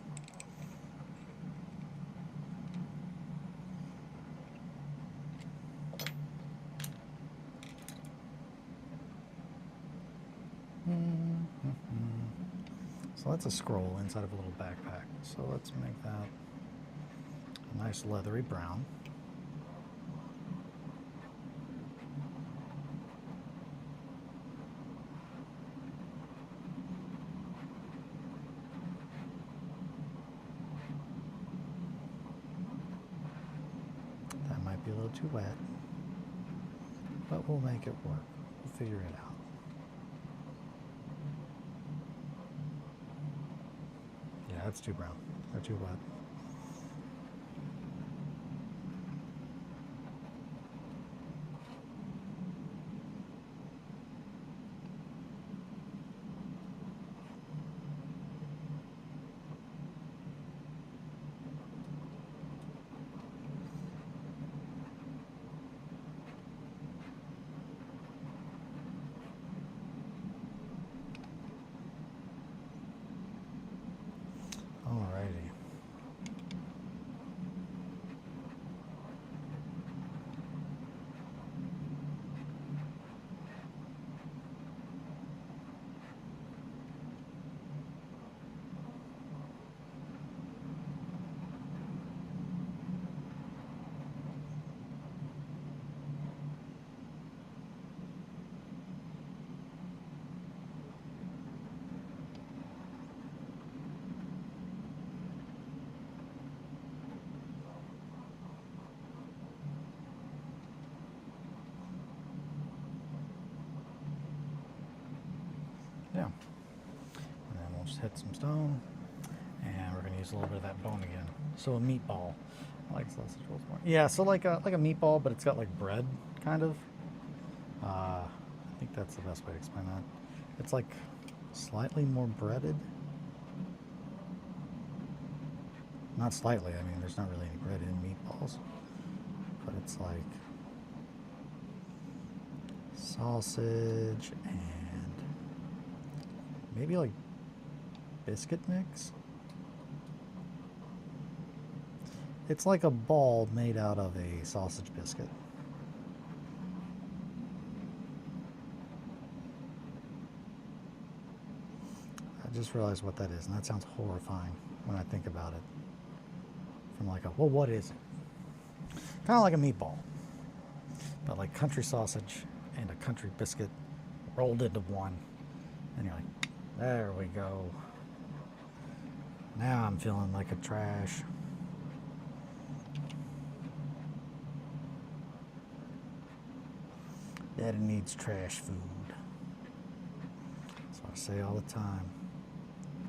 So that's a scroll inside of a little backpack. So let's make that a nice leathery brown. little too wet. But we'll make it work. We'll figure it out. Yeah, that's too brown. They're too wet. Alrighty. Yeah. And then we'll just hit some stone. And we're going to use a little bit of that bone again. So a meatball. I like sausage rolls more. Yeah, so like a meatball, but it's got like bread, kind of. I think that's the best way to explain that. It's like slightly more breaded. Not slightly, I mean, there's not really any bread in meatballs. But it's like sausage and maybe like biscuit mix. It's like a ball made out of a sausage biscuit. I just realized what that is, and that sounds horrifying when I think about it. From like a, well, what is it? Kind of like a meatball, but like country sausage and a country biscuit rolled into one. And you're like, there we go. Now I'm feeling like a trash. Daddy needs trash food. That's what I say all the time.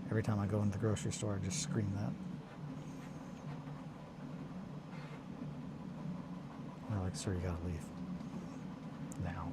Every time I go into the grocery store, I just scream that. They're like, sir, you gotta leave. Now.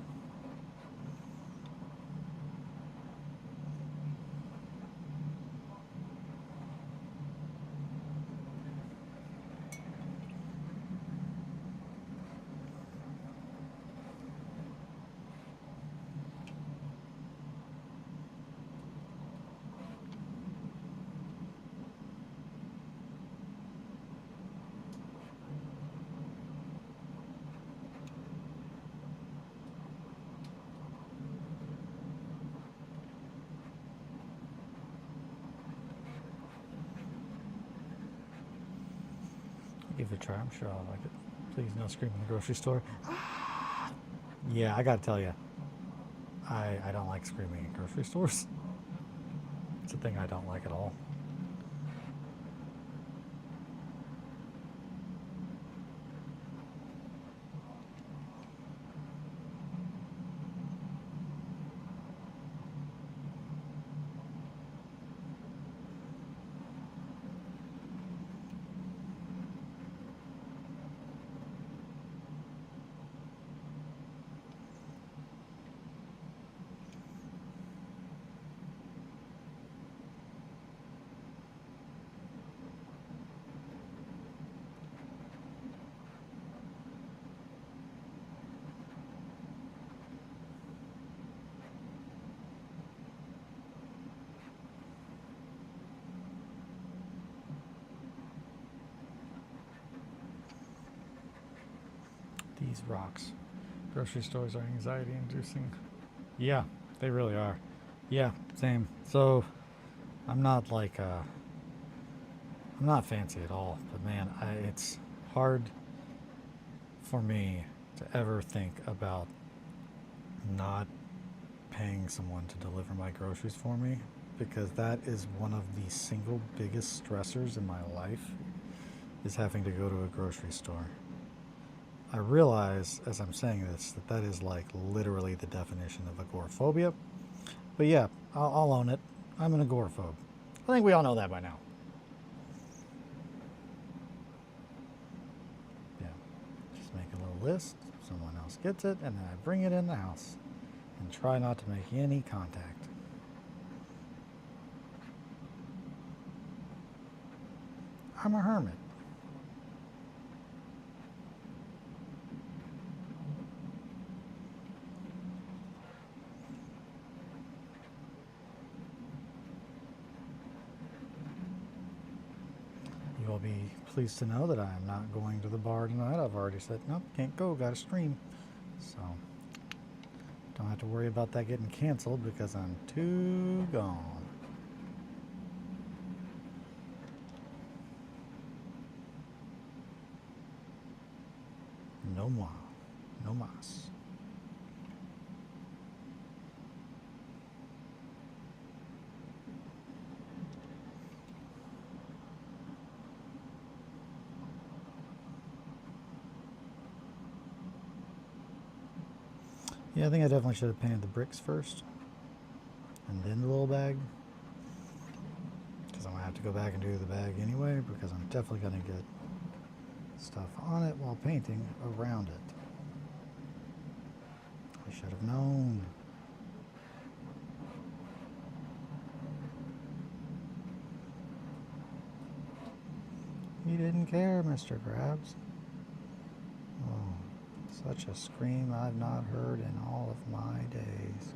Give it a try. I'm sure I'll like it. Please, no screaming in the grocery store. Yeah, I gotta tell you, I don't like screaming in grocery stores. It's a thing I don't like at all. These rocks. Grocery stores are anxiety inducing. Yeah, they really are. Yeah, same. So I'm not like I'm not fancy at all, but man, it's hard for me to ever think about not paying someone to deliver my groceries for me, because that is one of the single biggest stressors in my life, is having to go to a grocery store. I realize as I'm saying this that that is like literally the definition of agoraphobia. But yeah, I'll own it. I'm an agoraphobe. I think we all know that by now. Yeah. Just make a little list. Someone else gets it, and then I bring it in the house and try not to make any contact. I'm a hermit. You will be pleased to know that I am not going to the bar tonight. I've already said, nope, can't go, got a stream. So, don't have to worry about that getting canceled because I'm too gone. No more. No mas. Yeah, I think I definitely should have painted the bricks first and then the little bag, because I'm going to have to go back and do the bag anyway, because I'm definitely going to get stuff on it while painting around it. I should have known. You didn't care, Mr. Krabs. Oh, such a scream I've not heard in all of my days.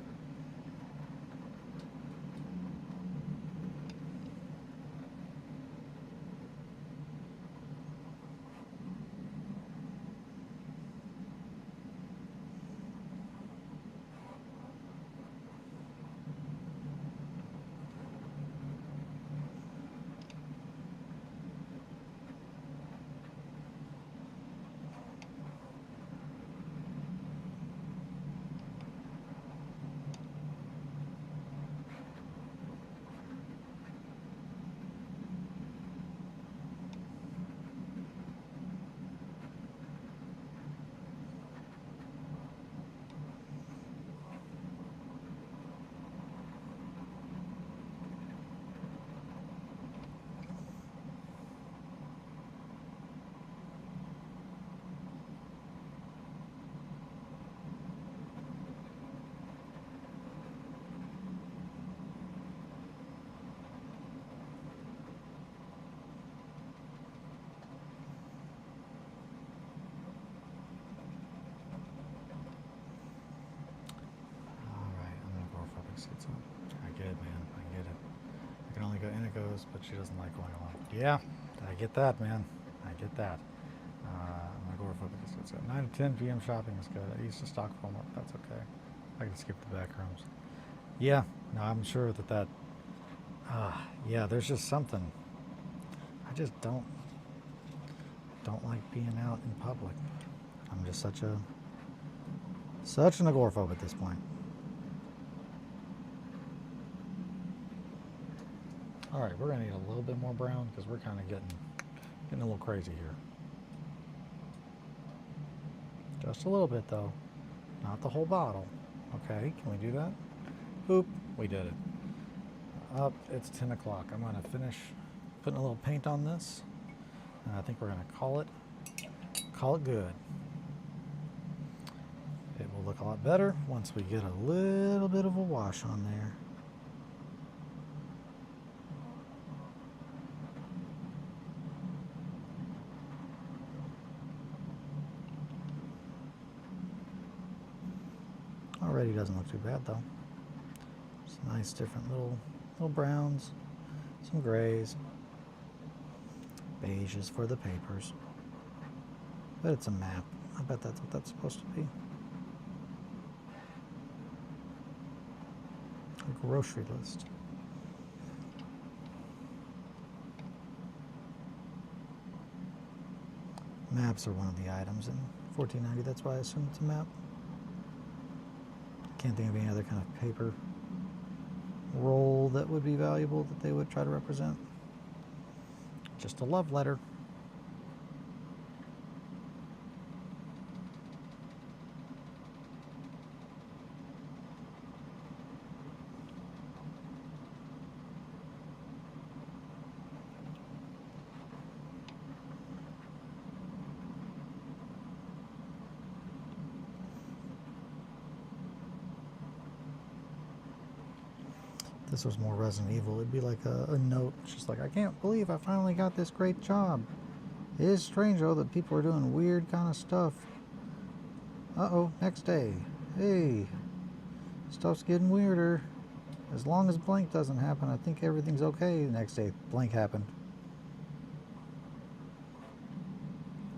I get it, man. I get it. I can only go in it goes, but she doesn't like going along. Yeah, I get that, man. I get that. I'm gonna go for it's at 9 to 10 p.m. shopping is good. I used to stock homework. That's okay. I can skip the back rooms. Yeah, no, I'm sure that. Yeah, there's just something. I just don't like being out in public. I'm just such an agoraphobe at this point. All right, we're gonna need a little bit more brown because we're kind of getting a little crazy here. Just a little bit though, not the whole bottle. Okay, can we do that? Boop, we did it. Up, it's 10 o'clock. I'm gonna finish putting a little paint on this, and I think we're gonna call it good. It will look a lot better once we get a little bit of a wash on there. Already doesn't look too bad though. Some nice different little browns, some grays, beiges for the papers. But it's a map. I bet that's what that's supposed to be. A grocery list. Maps are one of the items in 1490. That's why I assume it's a map. Can't think of any other kind of paper roll that would be valuable that they would try to represent. Just a love letter. this was more Resident Evil, it'd be like a note. It's just like, I can't believe I finally got this great job. It is strange, though, that people are doing weird kind of stuff. Uh-oh, next day. Hey, stuff's getting weirder. As long as blank doesn't happen, I think everything's okay. The next day, blank happened.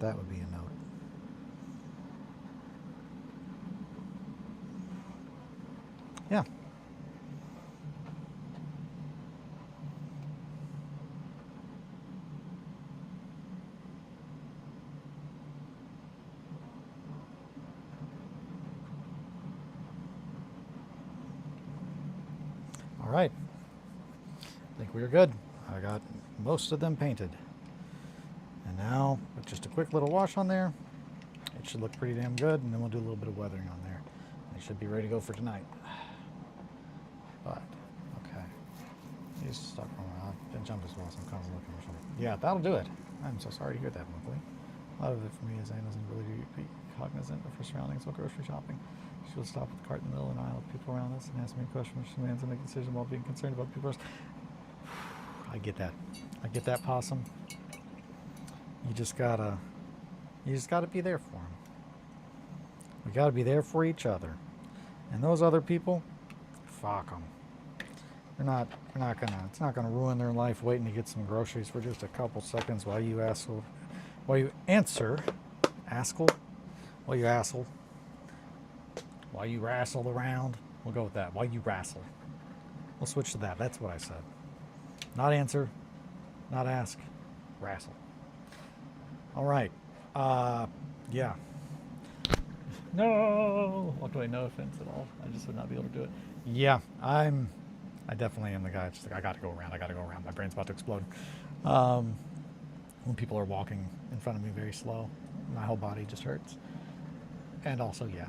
That would be a note. Yeah. All right. I think we're good. I got most of them painted. And now, with just a quick little wash on there, it should look pretty damn good, and then we'll do a little bit of weathering on there. It should be ready to go for tonight. But, okay. He's stuck on my didn't jump as well, so I'm kind of looking for something. Yeah, that'll do it. I'm so sorry to hear that, Monthly. A lot of it for me is Anne doesn't really be cognizant of her surroundings while grocery shopping. She will stop with the cart in the middle of the aisle of people around us and ask me a question which demands to make a decision while being concerned about people. I get that. I get that, Possum. You just gotta be there for them. We gotta be there for each other. And those other people, fuck them. It's not gonna ruin their life waiting to get some groceries for just a couple seconds while you asshole, while you wrestle around. We'll go with that. While you wrestle. We'll switch to that. That's what I said. Not answer, not ask, wrestle. All right. Yeah. No. What do I? No offense at all. I just would not be able to do it. Yeah, I definitely am the guy. It's just like, I gotta go around. My brain's about to explode. When people are walking in front of me very slow, my whole body just hurts. And also, yeah,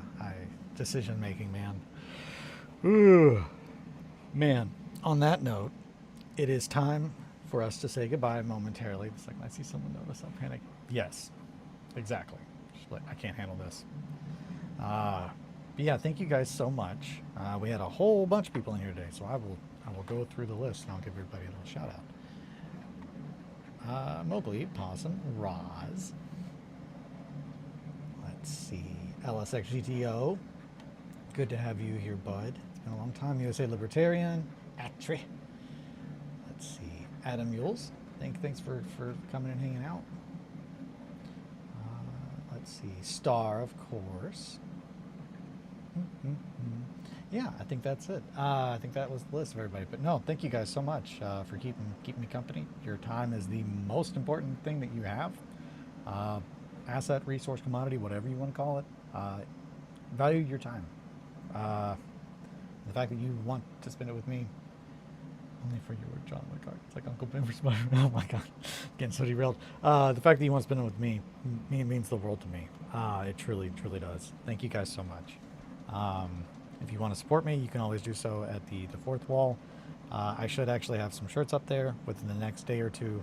decision making, man. Ooh. Man, on that note, it is time for us to say goodbye momentarily. It's like, I see someone notice, I'll panic. Yes, exactly. Just like, I can't handle this. But yeah, thank you guys so much. We had a whole bunch of people in here today, so I will go through the list and I'll give everybody a little shout out. Mowgli, Possum, Roz. Let's see, LSX GTO. Good to have you here, bud. It's been a long time. USA Libertarian, Atri. Let's see, Adam Mules. Thanks for coming and hanging out. Let's see, Star, of course. Yeah, I think that's it. I think that was the list of everybody. But no, thank you guys so much for keeping me company. Your time is the most important thing that you have. Asset, resource, commodity, whatever you want to call it. Value your time. The fact that you want to spend it with me, only for your work, John McCart. It's like Uncle Ben for Spider. Oh my God, getting so derailed. The fact that you want to spend it with me means the world to me. It truly does. Thank you guys so much. If you want to support me, you can always do so at the fourth wall. I should actually have some shirts up there within the next day or two.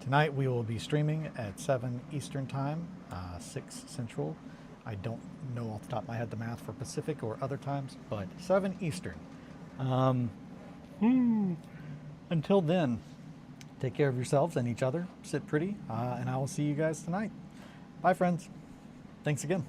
Tonight we will be streaming at 7 Eastern Time, 6 Central. I don't know off the top of my head the math for Pacific or other times, but 7 Eastern. Until then, take care of yourselves and each other. Sit pretty, and I will see you guys tonight. Bye, friends. Thanks again.